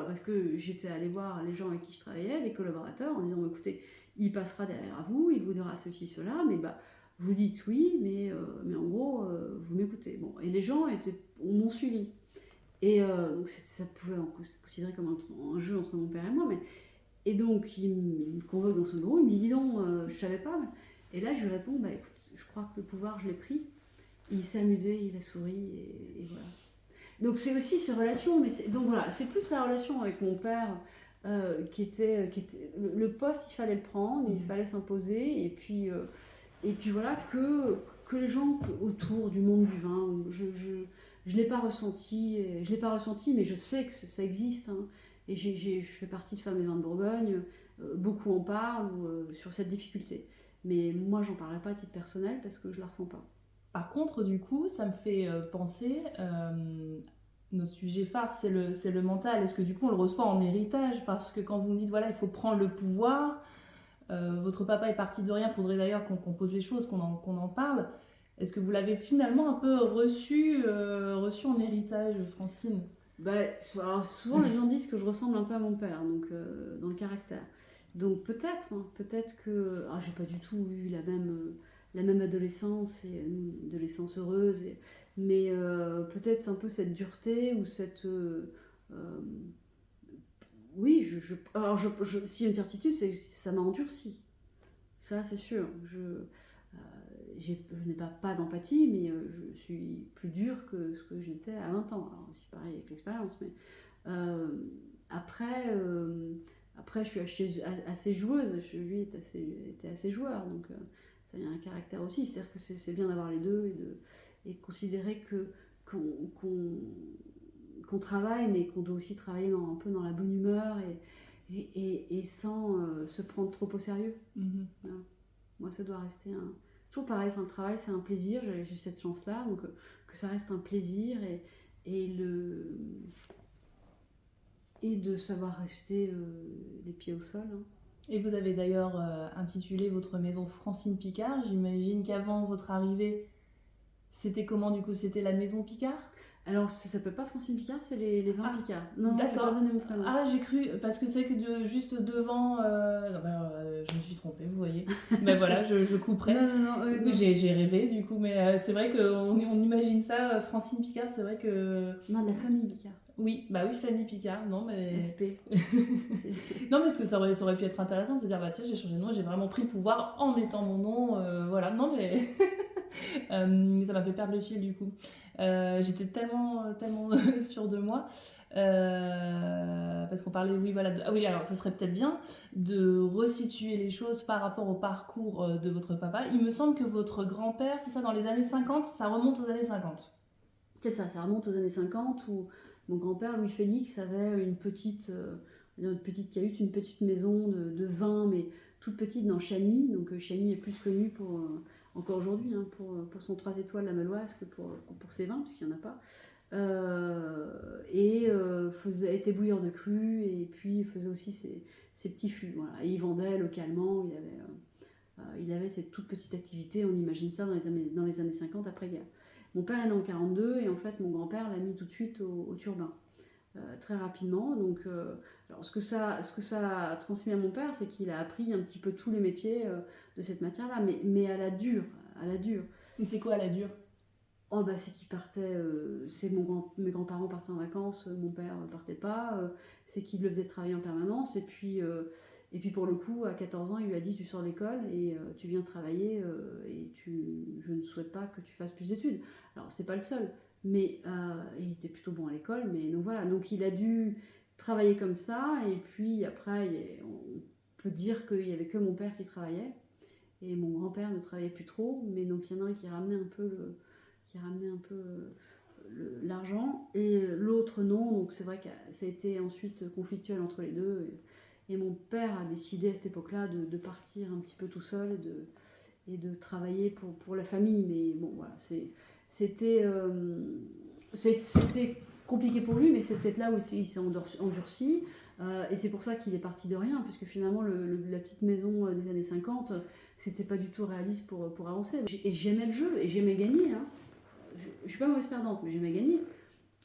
parce que j'étais allée voir les gens avec qui je travaillais, les collaborateurs, en disant écoutez, il passera derrière vous, il vous dira ceci, cela, mais vous dites oui, mais en gros, vous m'écoutez. Bon, et les gens m'ont suivi. Et donc ça pouvait être considéré comme un jeu entre mon père et moi. Et donc il me convoque dans son bureau, il me dit dis donc, je savais pas. Et là je lui réponds écoute, je crois que le pouvoir, je l'ai pris. Il s'est amusé, il a souri, et voilà. Donc c'est aussi ces relations, donc voilà, c'est plus la relation avec mon père qui était le poste, il fallait le prendre, il fallait s'imposer, et puis voilà que les gens autour du monde du vin, je l'ai pas ressenti, mais je sais que ça existe, hein, et je fais partie de Femmes et Vins de Bourgogne, beaucoup en parlent sur cette difficulté, mais moi j'en parlerai pas à titre personnel parce que je la ressens pas. Par contre, du coup, ça me fait penser, notre sujet phare, c'est le mental. Est-ce que du coup, on le reçoit en héritage? Parce que quand vous me dites, voilà, il faut prendre le pouvoir, votre papa est parti de rien, il faudrait d'ailleurs qu'on pose les choses, qu'on en parle. Est-ce que vous l'avez finalement un peu reçu en héritage, Francine? Alors souvent, les gens disent que je ressemble un peu à mon père, donc dans le caractère. Donc peut-être que... j'ai pas du tout eu la même adolescence, et une adolescence heureuse, mais peut-être c'est un peu cette dureté ou cette... oui, s'il y a une certitude, c'est que ça m'a endurci. Ça, c'est sûr. Je n'ai pas d'empathie, mais je suis plus dure que ce que j'étais à 20 ans. Alors, c'est pareil avec l'expérience, mais après, je suis assez joueuse. Lui était assez joueur, donc ça a un caractère aussi. C'est-à-dire que c'est bien d'avoir les deux et de considérer qu'on travaille, mais qu'on doit aussi travailler un peu dans la bonne humeur et sans se prendre trop au sérieux. Mm-hmm. Voilà. Moi, ça doit rester toujours pareil. Le travail, c'est un plaisir. J'ai cette chance-là, donc que ça reste un plaisir et de savoir rester les pieds au sol. Hein. Et vous avez d'ailleurs intitulé votre maison Francine Picard. J'imagine qu'avant votre arrivée, c'était comment du coup? C'était la maison Picard? Alors, ça s'appelle pas Francine Picard, c'est les vins Picard. Non, d'accord. J'ai pas donné mon prénom. J'ai cru, parce que c'est que juste devant... je me suis trompée, vous voyez. Mais voilà, je couperai. Non. J'ai rêvé du coup, mais c'est vrai qu'on imagine ça, Francine Picard, c'est vrai que... Non, de la famille Picard. Oui, famille Picard, non mais... FP. Non, parce que ça aurait pu être intéressant de se dire, tiens, j'ai changé de nom, j'ai vraiment pris le pouvoir en mettant mon nom, voilà. Non mais... ça m'a fait perdre le fil du coup. J'étais tellement sûre de moi parce parce qu'on parlait, oui, voilà, ah oui, alors ce serait peut-être bien de resituer les choses par rapport au parcours de votre papa. Il me semble que votre grand-père, c'est ça, dans les années 50, ça remonte aux années 50. C'est ça, ça remonte aux années 50 où mon grand-père Louis-Félix avait une petite cahute, une petite maison de vin, mais toute petite dans Chagny. Donc Chagny est plus connu encore aujourd'hui hein, pour son 3 étoiles la Meloise que pour ses vins, parce qu'il n'y en a pas. Était bouilleur de cru et puis il faisait aussi ses petits fûts. Voilà. Et il vendait localement, il avait cette toute petite activité, on imagine ça dans les années 50 après-guerre. Mon père est né en 42 et en fait mon grand-père l'a mis tout de suite au turbin, très rapidement. Donc, alors ce que ça a transmis à mon père, c'est qu'il a appris un petit peu tous les métiers de cette matière-là, mais à la dure. Et c'est quoi à la dure? Oh bah c'est qu'il partait, mes grands-parents partaient en vacances, mon père partait pas, c'est qu'il le faisait travailler en permanence et puis pour le coup à 14 ans il lui a dit tu sors de l'école et tu viens travailler je ne souhaite pas que tu fasses plus d'études. Alors c'est pas le seul, mais il était plutôt bon à l'école, mais donc voilà, donc il a dû travailler comme ça et puis après on peut dire qu'il y avait que mon père qui travaillait et mon grand-père ne travaillait plus trop, mais donc il y en a un qui ramenait un peu l'argent et l'autre non, donc c'est vrai que ça a été ensuite conflictuel entre les deux et mon père a décidé à cette époque-là de partir un petit peu tout seul et de travailler pour la famille, mais bon voilà, c'était compliqué pour lui, mais c'est peut-être là où il s'est endurci. Et c'est pour ça qu'il est parti de rien, puisque finalement la petite maison des années 50, c'était pas du tout réaliste pour avancer. Et j'aimais le jeu, et j'aimais gagner. Hein. Je suis pas mauvaise perdante, mais j'aimais gagner.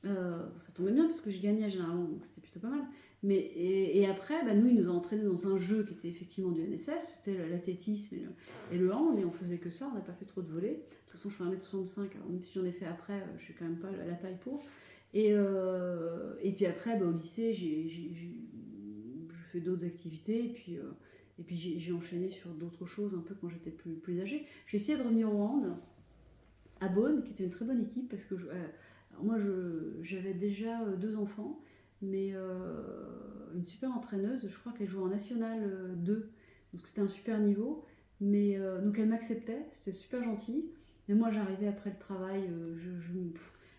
Ça tombait bien, parce que je gagnais généralement, donc c'était plutôt pas mal. Et après, nous, ils nous ont entraînés dans un jeu qui était effectivement du NSS, c'était l'athlétisme et le hand, et on faisait que ça, on n'a pas fait trop de volets. De toute façon, je fais 1m65, alors même si j'en ai fait après, je suis quand même pas la taille pour. Et puis après, au lycée, j'ai fait d'autres activités, et puis j'ai enchaîné sur d'autres choses un peu quand j'étais plus âgée. J'ai essayé de revenir au hand, à Beaune, qui était une très bonne équipe, parce que moi j'avais déjà 2 enfants, mais une super entraîneuse, je crois qu'elle jouait en National 2, donc c'était un super niveau, mais donc elle m'acceptait, c'était super gentil, mais moi j'arrivais après le travail,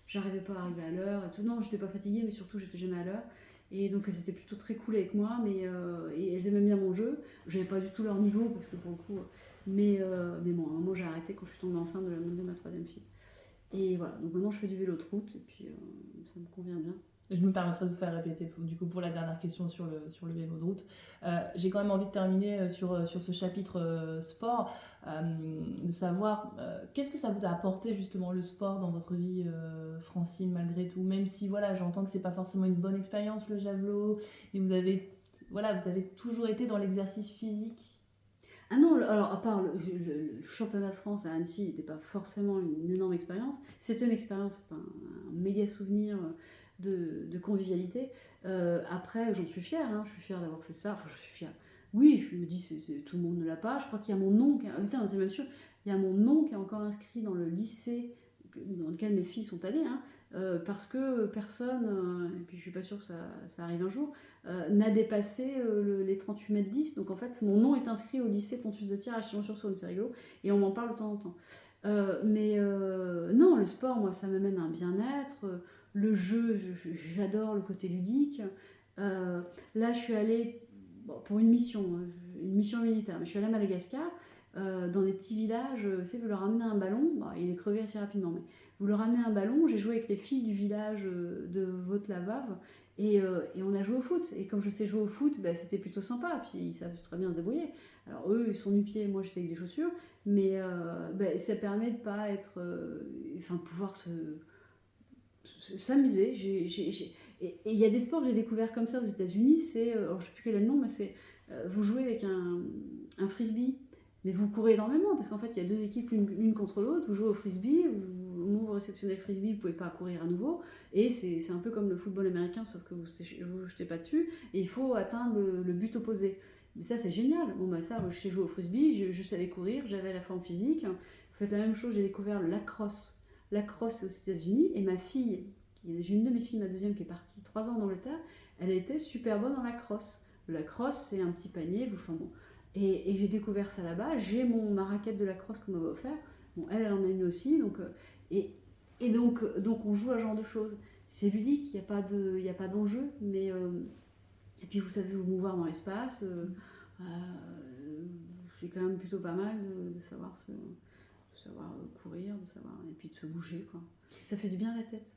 j'arrivais pas à arriver à l'heure et tout. Non, j'étais pas fatiguée, mais surtout j'étais jamais à l'heure. Et donc elles étaient plutôt très cool avec moi, et elles aimaient bien mon jeu. J'avais pas du tout leur niveau, parce que pour le coup. Mais bon, à un moment j'ai arrêté quand je suis tombée enceinte de ma 3e fille. Et voilà, donc maintenant je fais du vélo de route, et puis ça me convient bien. Je me permettrai de vous faire répéter du coup pour la dernière question sur le vélo de route. J'ai quand même envie de terminer sur ce chapitre sport, de savoir qu'est-ce que ça vous a apporté justement le sport dans votre vie, Francine, malgré tout, même si voilà, j'entends que c'est pas forcément une bonne expérience le javelot, mais vous avez toujours été dans l'exercice physique. Ah non, alors à part le championnat de France à Annecy n'était pas forcément une énorme expérience, c'était une expérience, un méga souvenir de convivialité. Après, j'en suis fière, hein, je suis fière d'avoir fait ça, enfin je suis fière. Oui, je me dis, tout le monde ne l'a pas, je crois qu'il y a mon nom, c'est même sûr, il y a mon nom qui est encore inscrit dans le lycée dans lequel mes filles sont allées, hein, parce que personne, et puis je suis pas sûre que ça arrive un jour, n'a dépassé les 38 mètres 10. Donc en fait, mon nom est inscrit au lycée Pontus de Tyr à Chalon-sur-Saône, c'est rigolo, et on m'en parle de temps en temps. Non, le sport, moi, ça m'amène à un bien-être. Le jeu, j'adore le côté ludique. Là, je suis allée pour une mission militaire, mais je suis allée à Madagascar. Dans des petits villages, vous leur ramenez un ballon, il est crevé assez rapidement, mais vous leur ramenez un ballon, j'ai joué avec les filles du village de Vaute-la-Vave, et on a joué au foot, et comme je sais jouer au foot, c'était plutôt sympa, puis ils savent très bien se débrouiller. Alors eux, ils sont nu-pieds, moi j'étais avec des chaussures, mais ça permet de pas être... pouvoir s'amuser. Et il y a des sports que j'ai découverts comme ça aux États-Unis, c'est, je ne sais plus quel est le nom, mais c'est, vous jouez avec un frisbee, mais vous courez énormément, parce qu'en fait, il y a 2 équipes l'une contre l'autre, vous jouez au frisbee, au moment où vous réceptionnez le frisbee, vous ne pouvez pas courir à nouveau, et c'est un peu comme le football américain, sauf que vous ne jetez pas dessus, et il faut atteindre le but opposé. Mais ça, c'est génial. Ça, je sais jouer au frisbee, je savais courir, j'avais la forme physique. Vous faites la même chose, j'ai découvert le lacrosse aux États-Unis, et ma fille, J'ai une de mes filles, ma deuxième, qui est partie 3 ans en Angleterre. Elle était super bonne en lacrosse. Le lacrosse, c'est un petit panier. Enfin, bon. Et j'ai découvert ça là-bas. J'ai ma raquette de lacrosse qu'on m'avait offert. Bon, elle en a une aussi. Donc, donc on joue à ce genre de choses. C'est ludique, il n'y a pas d'enjeu. Mais, et puis vous savez vous mouvoir dans l'espace. C'est quand même plutôt pas mal de savoir courir, et puis de se bouger, quoi. Ça fait du bien à la tête.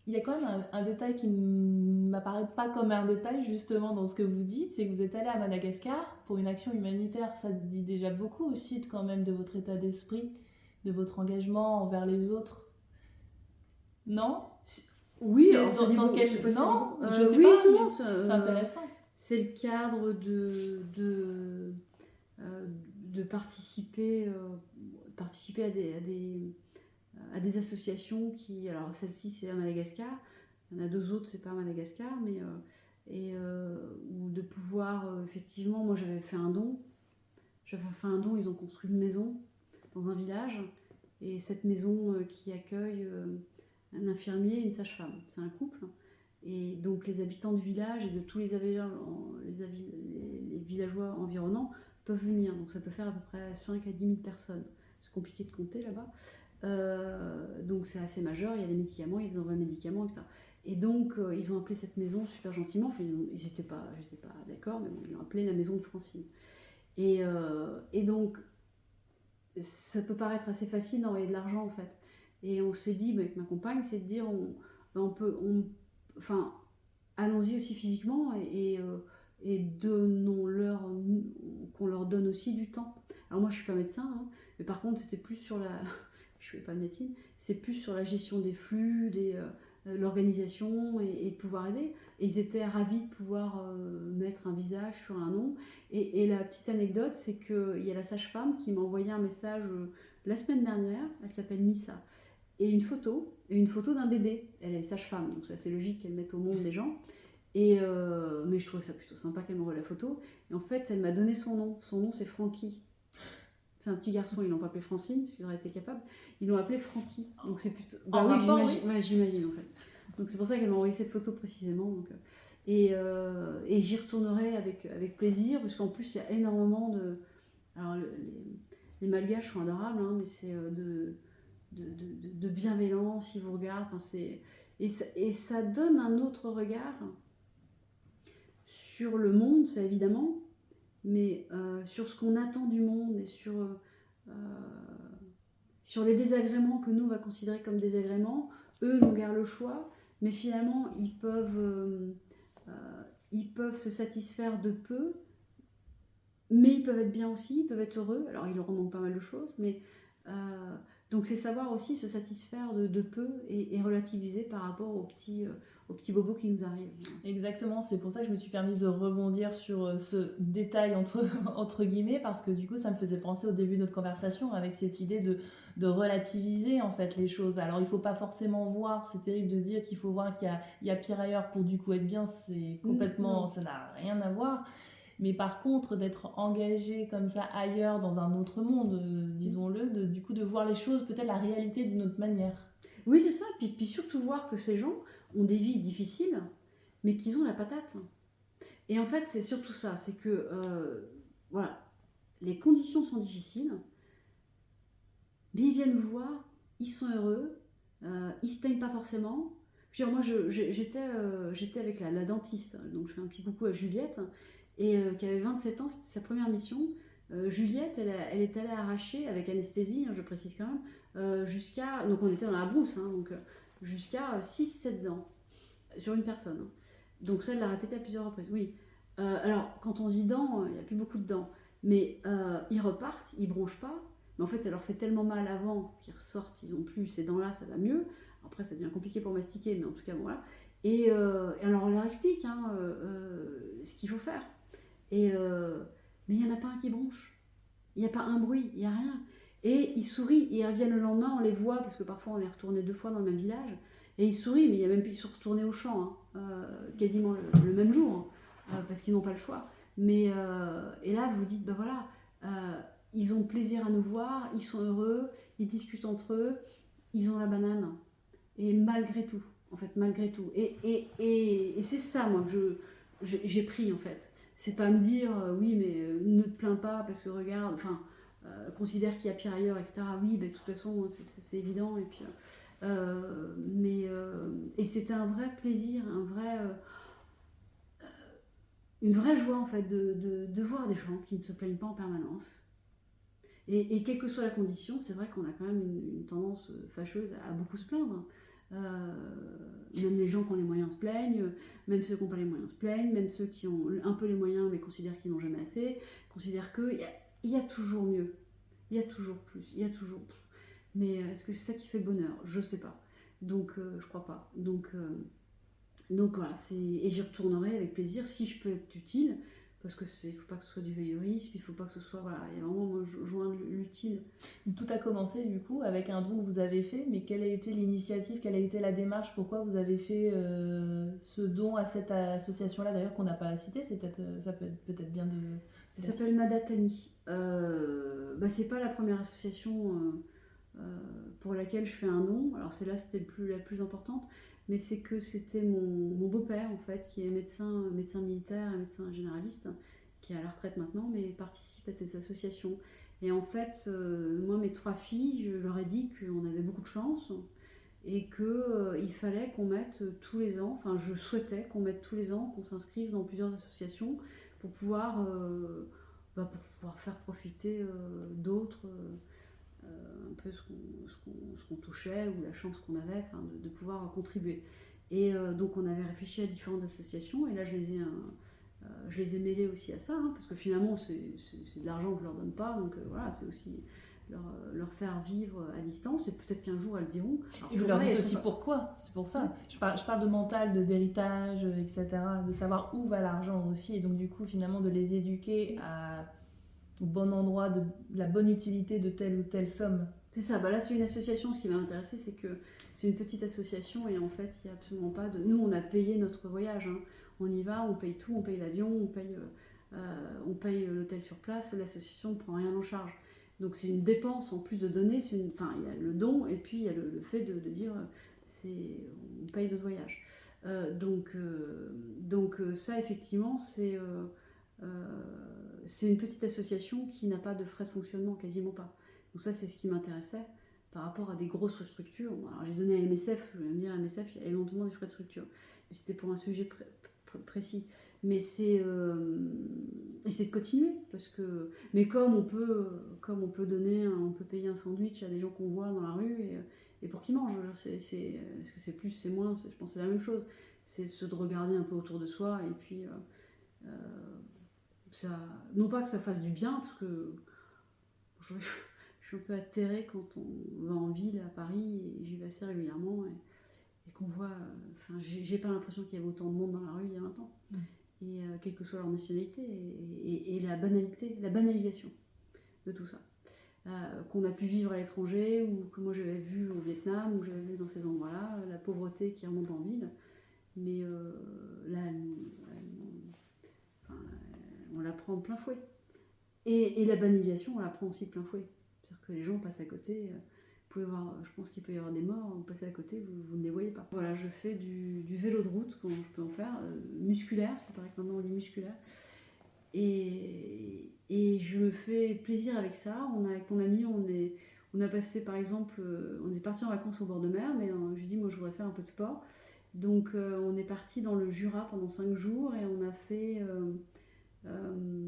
Il y a quand même un détail qui ne m'apparaît pas comme un détail justement dans ce que vous dites, c'est que vous êtes allé à Madagascar pour une action humanitaire. Ça dit déjà beaucoup aussi quand même de votre état d'esprit, de votre engagement envers les autres. Non? Oui, non, je sais pas. C'est intéressant. C'est le cadre de participer à des associations qui... Alors celle-ci c'est à Madagascar, il y en a 2 autres, c'est pas à Madagascar, mais ou de pouvoir effectivement, moi j'avais fait un don, ils ont construit une maison dans un village, et cette maison qui accueille un infirmier et une sage-femme, c'est un couple, et donc les habitants du village et de tous les villageois environnants peuvent venir, donc ça peut faire à peu près 5 à 10 000 personnes, c'est compliqué de compter là-bas. Donc c'est assez majeur, il y a des médicaments, ils envoient des médicaments, etc. Et donc ils ont appelé cette maison super gentiment, enfin j'étais pas d'accord, mais bon, ils l'ont appelée la maison de Francine. Et donc ça peut paraître assez facile d'envoyer de l'argent en fait. Et on s'est dit, avec ma compagne, c'est de dire, allons-y aussi physiquement et donnons-leur, qu'on leur donne aussi du temps. Alors moi je suis pas médecin, hein, mais par contre c'était plus sur la... je fais pas de médecine, c'est plus sur la gestion des flux, l'organisation et de pouvoir aider. Et ils étaient ravis de pouvoir mettre un visage sur un nom. Et la petite anecdote, c'est qu'il y a la sage-femme qui m'a envoyé un message la semaine dernière, elle s'appelle Missa, et une photo d'un bébé. Elle est sage-femme, donc c'est assez logique qu'elle mette au monde des gens. Mais je trouvais ça plutôt sympa qu'elle m'envoie la photo. Et en fait, elle m'a donné son nom. Son nom, c'est Francky. C'est un petit garçon, ils l'ont pas appelé Francine, parce qu'ils auraient été capables. Ils l'ont appelé Francky. Donc c'est plutôt... j'imagine en fait. Donc c'est pour ça qu'elle m'a envoyé cette photo précisément. Donc, et j'y retournerai avec plaisir, parce qu'en plus il y a énormément de... Alors les Malgaches sont adorables, hein, mais c'est de bienveillance, ils vous regardent. Enfin, et ça donne un autre regard sur le monde, ça évidemment, mais sur ce qu'on attend du monde et sur les désagréments que nous on va considérer comme désagréments. Eux nous gardent le choix, mais finalement ils peuvent se satisfaire de peu, mais ils peuvent être bien aussi, ils peuvent être heureux. Alors il leur manque pas mal de choses, mais donc c'est savoir aussi se satisfaire de peu et relativiser par rapport aux petits bobos qui nous arrivent. Exactement, c'est pour ça que je me suis permise de rebondir sur ce détail entre guillemets, parce que du coup ça me faisait penser au début de notre conversation avec cette idée de relativiser en fait les choses. Alors il faut pas forcément voir, c'est terrible de se dire qu'il faut voir qu'il y a pire ailleurs pour du coup être bien, c'est complètement, ça n'a rien à voir. Mais par contre, d'être engagé comme ça ailleurs, dans un autre monde, disons-le, du coup de voir les choses, peut-être la réalité d'une autre manière. Oui, c'est ça. Puis surtout voir que ces gens ont des vies difficiles, mais qu'ils ont la patate. Et en fait, c'est surtout ça. C'est que, voilà, les conditions sont difficiles, mais ils viennent vous voir, ils sont heureux, ils se plaignent pas forcément. Je veux dire, moi, j'étais avec la dentiste, donc je fais un petit coucou à Juliette, et qui avait 27 ans, c'était sa première mission. Juliette, elle est allée arracher, avec anesthésie, hein, je précise quand même, jusqu'à... Donc on était dans la brousse, hein, donc jusqu'à 6-7 dents sur une personne. Donc ça, elle l'a répété à plusieurs reprises. Oui. Alors, quand on dit dents, il n'y a plus beaucoup de dents. Mais ils repartent, ils bronchent pas. Mais en fait, ça leur fait tellement mal avant qu'ils ressortent, ils n'ont plus ces dents-là, ça va mieux. Après, ça devient compliqué pour mastiquer, mais en tout cas, bon, voilà. Et alors, on leur explique ce qu'il faut faire. Mais il n'y en a pas un qui bronche. Il n'y a pas un bruit, il n'y a rien. Et ils sourient, et ils reviennent le lendemain, on les voit, parce que parfois on est retourné 2 fois dans le même village, et ils sourient, mais il y a même plus, ils sont retournés au champ, quasiment le même jour, parce qu'ils n'ont pas le choix. Mais, et là, vous dites, ben voilà, ils ont plaisir à nous voir, ils sont heureux, ils discutent entre eux, ils ont la banane. Et malgré tout, en fait, malgré tout. Et c'est ça, moi, que j'ai pris, en fait. C'est pas me dire, oui, mais ne te plains pas parce que regarde, enfin, considère qu'il y a pire ailleurs, etc. Oui, de toute façon, c'est évident. Et puis, et c'était un vrai plaisir, une vraie joie, en fait, de voir des gens qui ne se plaignent pas en permanence. Et quelle que soit la condition, c'est vrai qu'on a quand même une tendance fâcheuse à beaucoup se plaindre. Même les gens qui ont les moyens se plaignent, même ceux qui n'ont pas les moyens se plaignent, même ceux qui ont un peu les moyens mais considèrent qu'ils n'ont jamais assez, considèrent qu'il y a toujours mieux, il y a toujours plus, il y a toujours... Mais est-ce que c'est ça qui fait le bonheur? Je sais pas. Donc je crois pas. Donc voilà, et j'y retournerai avec plaisir si je peux être utile, parce que faut pas que ce soit du voyeurisme, il faut pas que ce soit, voilà, il y a vraiment moi, joindre l'utile. Tout a commencé du coup avec un don que vous avez fait, mais quelle a été l'initiative, quelle a été la démarche, pourquoi vous avez fait ce don à cette association-là d'ailleurs qu'on n'a pas cité, ça peut être peut-être bien de... Ça s'appelle Madatani. C'est pas la première association pour laquelle je fais un don, alors celle-là c'était la plus importante, mais c'est que c'était mon beau-père en fait, qui est médecin militaire et médecin généraliste, qui est à la retraite maintenant, mais participe à des associations. Et en fait, moi mes 3 filles, je leur ai dit qu'on avait beaucoup de chance et qu'il fallait qu'on mette tous les ans, enfin je souhaitais qu'on mette tous les ans, qu'on s'inscrive dans plusieurs associations pour pouvoir faire profiter d'autres un peu ce qu'on touchait ou la chance qu'on avait, de pouvoir contribuer. Et donc on avait réfléchi à différentes associations et là je les ai mêlées aussi à ça, parce que finalement c'est de l'argent que je leur donne pas, donc voilà, c'est aussi leur faire vivre à distance, et peut-être qu'un jour elles diront. Alors, et vous leur dites aussi pourquoi, c'est pour ça. Je parle de mental, d'héritage, etc., de savoir où va l'argent aussi, et donc du coup finalement de les éduquer au bon endroit, de la bonne utilité de telle ou telle somme. C'est ça, là c'est une association, ce qui m'a intéressé c'est que c'est une petite association et en fait il n'y a absolument pas de... Nous on a payé notre voyage, on y va, on paye tout, on paye l'avion, on paye l'hôtel sur place, l'association ne prend rien en charge. Donc c'est une dépense en plus de donner, il y a le don et puis il y a le fait de dire on paye notre voyage. Donc ça effectivement c'est une petite association qui n'a pas de frais de fonctionnement, quasiment pas. Donc ça c'est ce qui m'intéressait par rapport à des grosses structures. Alors j'ai donné à MSF, je vais me dire à MSF il y a éventuellement des frais de structure, mais c'était pour un sujet précis. Mais c'est de continuer mais comme on peut donner, on peut payer un sandwich à des gens qu'on voit dans la rue et pour qu'ils mangent. Est-ce que c'est plus, c'est moins, je pense que c'est la même chose. C'est de regarder un peu autour de soi et puis ça, non pas que ça fasse du bien, parce que je suis un peu atterrée quand on va en ville à Paris et j'y vais assez régulièrement et qu'on voit, j'ai pas l'impression qu'il y avait autant de monde dans la rue il y a 20 ans. Et quelle que soit leur nationalité et la banalisation de tout ça. Qu'on a pu vivre à l'étranger ou que moi j'avais vu au Vietnam ou j'avais vu dans ces endroits-là, la pauvreté qui remonte en ville. Mais là, on la prend de plein fouet. Et la banalisation, on la prend aussi de plein fouet. C'est-à-dire que les gens passent à côté. Vous pouvez voir, je pense qu'il peut y avoir des morts, vous passez à côté, vous ne les voyez pas. Voilà, je fais du vélo de route, quand je peux en faire, musculaire, c'est pareil que maintenant on dit musculaire. Et je me fais plaisir avec ça. Avec mon ami, on a passé par exemple, on est parti en vacances au bord de mer, mais je lui ai dit, moi je voudrais faire un peu de sport. Donc on est parti dans le Jura pendant 5 jours et on a fait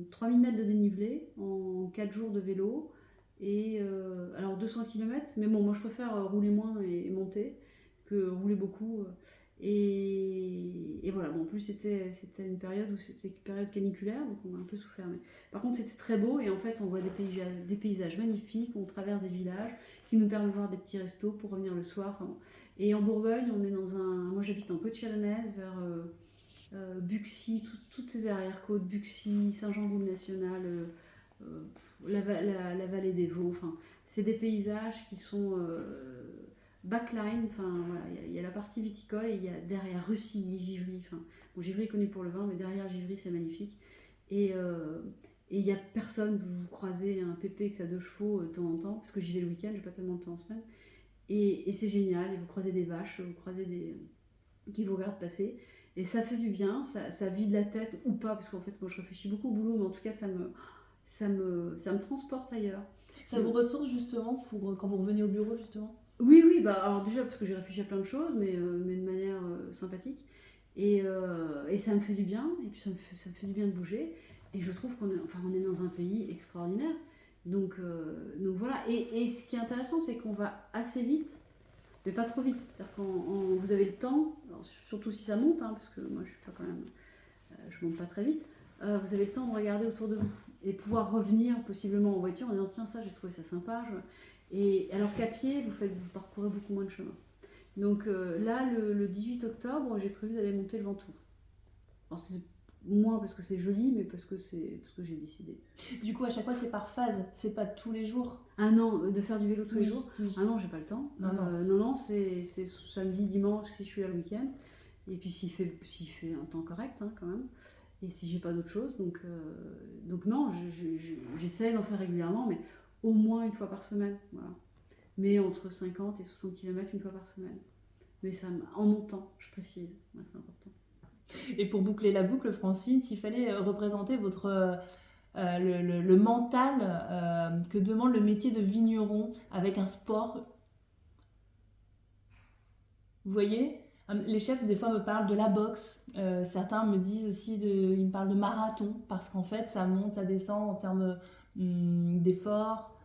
3000 mètres de dénivelé en 4 jours de vélo. Et alors 200 km, mais bon, moi je préfère rouler moins et monter que rouler beaucoup. Et voilà, bon, en plus c'était une période caniculaire, donc on a un peu souffert. Mais par contre c'était très beau et en fait on voit des paysages magnifiques, on traverse des villages qui nous permettent de voir des petits restos pour revenir le soir. Et en Bourgogne, on est moi j'habite en Côte-Chalonnaise vers Buxy, toutes ces arrière-côtes, Buxy, Saint-Jean-Baume national, la vallée des Vaux, c'est des paysages qui sont backline, voilà, il y a la partie viticole et il y a derrière Russilly, Givry, bon, Givry est connu pour le vin, mais derrière Givry c'est magnifique. Et il n'y a personne, vous croisez un pépé avec sa 2 chevaux de temps en temps, parce que j'y vais le week-end, j'ai pas tellement de temps en semaine, et c'est génial, et vous croisez des vaches, vous croisez qui vous regardent passer. Et ça fait du bien, ça vide la tête ou pas, parce qu'en fait, moi je réfléchis beaucoup au boulot, mais en tout cas, ça me transporte ailleurs. Ça vous ressource justement pour quand vous revenez au bureau justement? Oui, bah alors déjà parce que j'ai réfléchi à plein de choses, mais de manière sympathique. Et ça me fait du bien, et puis ça me fait du bien de bouger. Et je trouve on est dans un pays extraordinaire. Donc voilà. Et ce qui est intéressant, c'est qu'on va assez vite, mais pas trop vite. C'est-à-dire quand vous avez le temps, alors surtout si ça monte, hein, parce que moi je suis pas quand même, je monte pas très vite. Vous avez le temps de regarder autour de vous et pouvoir revenir possiblement en voiture en disant tiens ça j'ai trouvé ça sympa. Et alors qu'à pied vous parcourez beaucoup moins de chemin. Donc là le 18 octobre j'ai prévu d'aller monter le Ventoux. Alors, c'est moins parce que c'est joli mais parce que j'ai décidé. Du coup à chaque fois c'est par phase, c'est pas tous les jours? Ah non, de faire du vélo tous les jours. Oui. Ah non, j'ai pas le temps. Non, c'est samedi, dimanche si je suis là le week-end. Et puis s'il fait un temps correct hein, quand même. Et si j'ai pas d'autre chose, donc non, j'essaie d'en faire régulièrement, mais au moins une fois par semaine, voilà. Mais entre 50 et 60 km une fois par semaine. Mais ça, en montant, je précise, ouais, c'est important. Et pour boucler la boucle, Francine, s'il fallait représenter le mental que demande le métier de vigneron avec un sport, vous voyez? Les chefs, des fois, me parlent de la boxe. Certains me disent aussi, ils me parlent de marathon, parce qu'en fait, ça monte, ça descend en termes d'effort.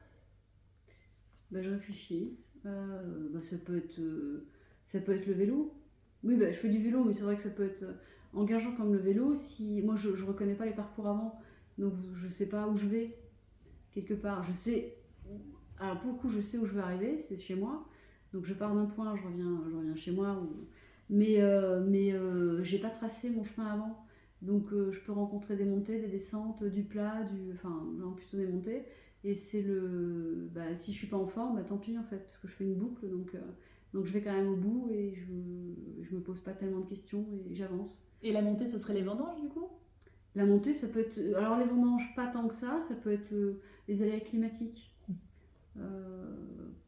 Bah, je réfléchis. Ça peut être le vélo. Oui, bah, je fais du vélo, mais c'est vrai que ça peut être engageant comme le vélo. Si moi, je reconnais pas les parcours avant, donc je sais pas où je vais quelque part. Alors pour le coup, je sais où je veux arriver, c'est chez moi. Donc je pars d'un point, je reviens chez moi. Mais j'ai pas tracé mon chemin avant. Donc je peux rencontrer des montées, des descentes, du plat, enfin non, plutôt des montées. Et si je suis pas en forme, bah tant pis en fait, parce que je fais une boucle. Donc je vais quand même au bout et je me pose pas tellement de questions et j'avance. Et la montée, ce serait les vendanges du coup? La montée, ça peut être. Alors les vendanges, pas tant que ça peut être les aléas climatiques.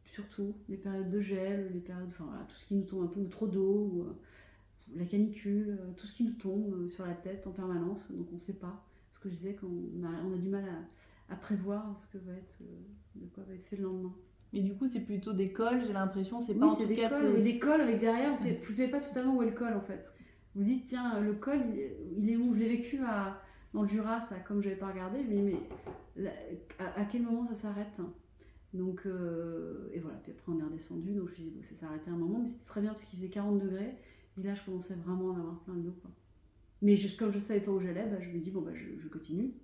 Surtout les périodes de gel, enfin voilà, tout ce qui nous tombe un peu trop d'eau, ou la canicule, tout ce qui nous tombe sur la tête en permanence, donc on ne sait pas. Ce que je disais, on a du mal à prévoir de quoi va être fait le lendemain. Mais du coup, c'est plutôt des cols, j'ai l'impression, c'est oui, pas en c'est tout des cas... cols, des cols avec derrière, vous ne savez pas totalement où est le col en fait. Vous dites, tiens, le col, il est où? Je l'ai vécu dans le Jura, ça, comme je n'avais pas regardé, je me dis, mais à quel moment ça s'arrête? Donc, et voilà, puis après on est redescendu, donc je me suis dit, bon, ça s'est arrêté un moment, mais c'était très bien parce qu'il faisait 40 degrés, et là je commençais vraiment à en avoir plein le dos, quoi. Mais comme je savais pas où j'allais, je me dis, bon, je continue.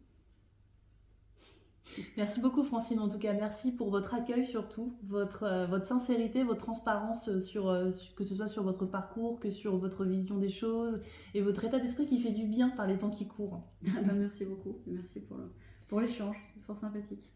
Merci beaucoup Francine, en tout cas merci pour votre accueil surtout, votre sincérité, votre transparence que ce soit sur votre parcours, que sur votre vision des choses et votre état d'esprit qui fait du bien par les temps qui courent. Merci beaucoup, merci pour l'échange, c'est fort sympathique.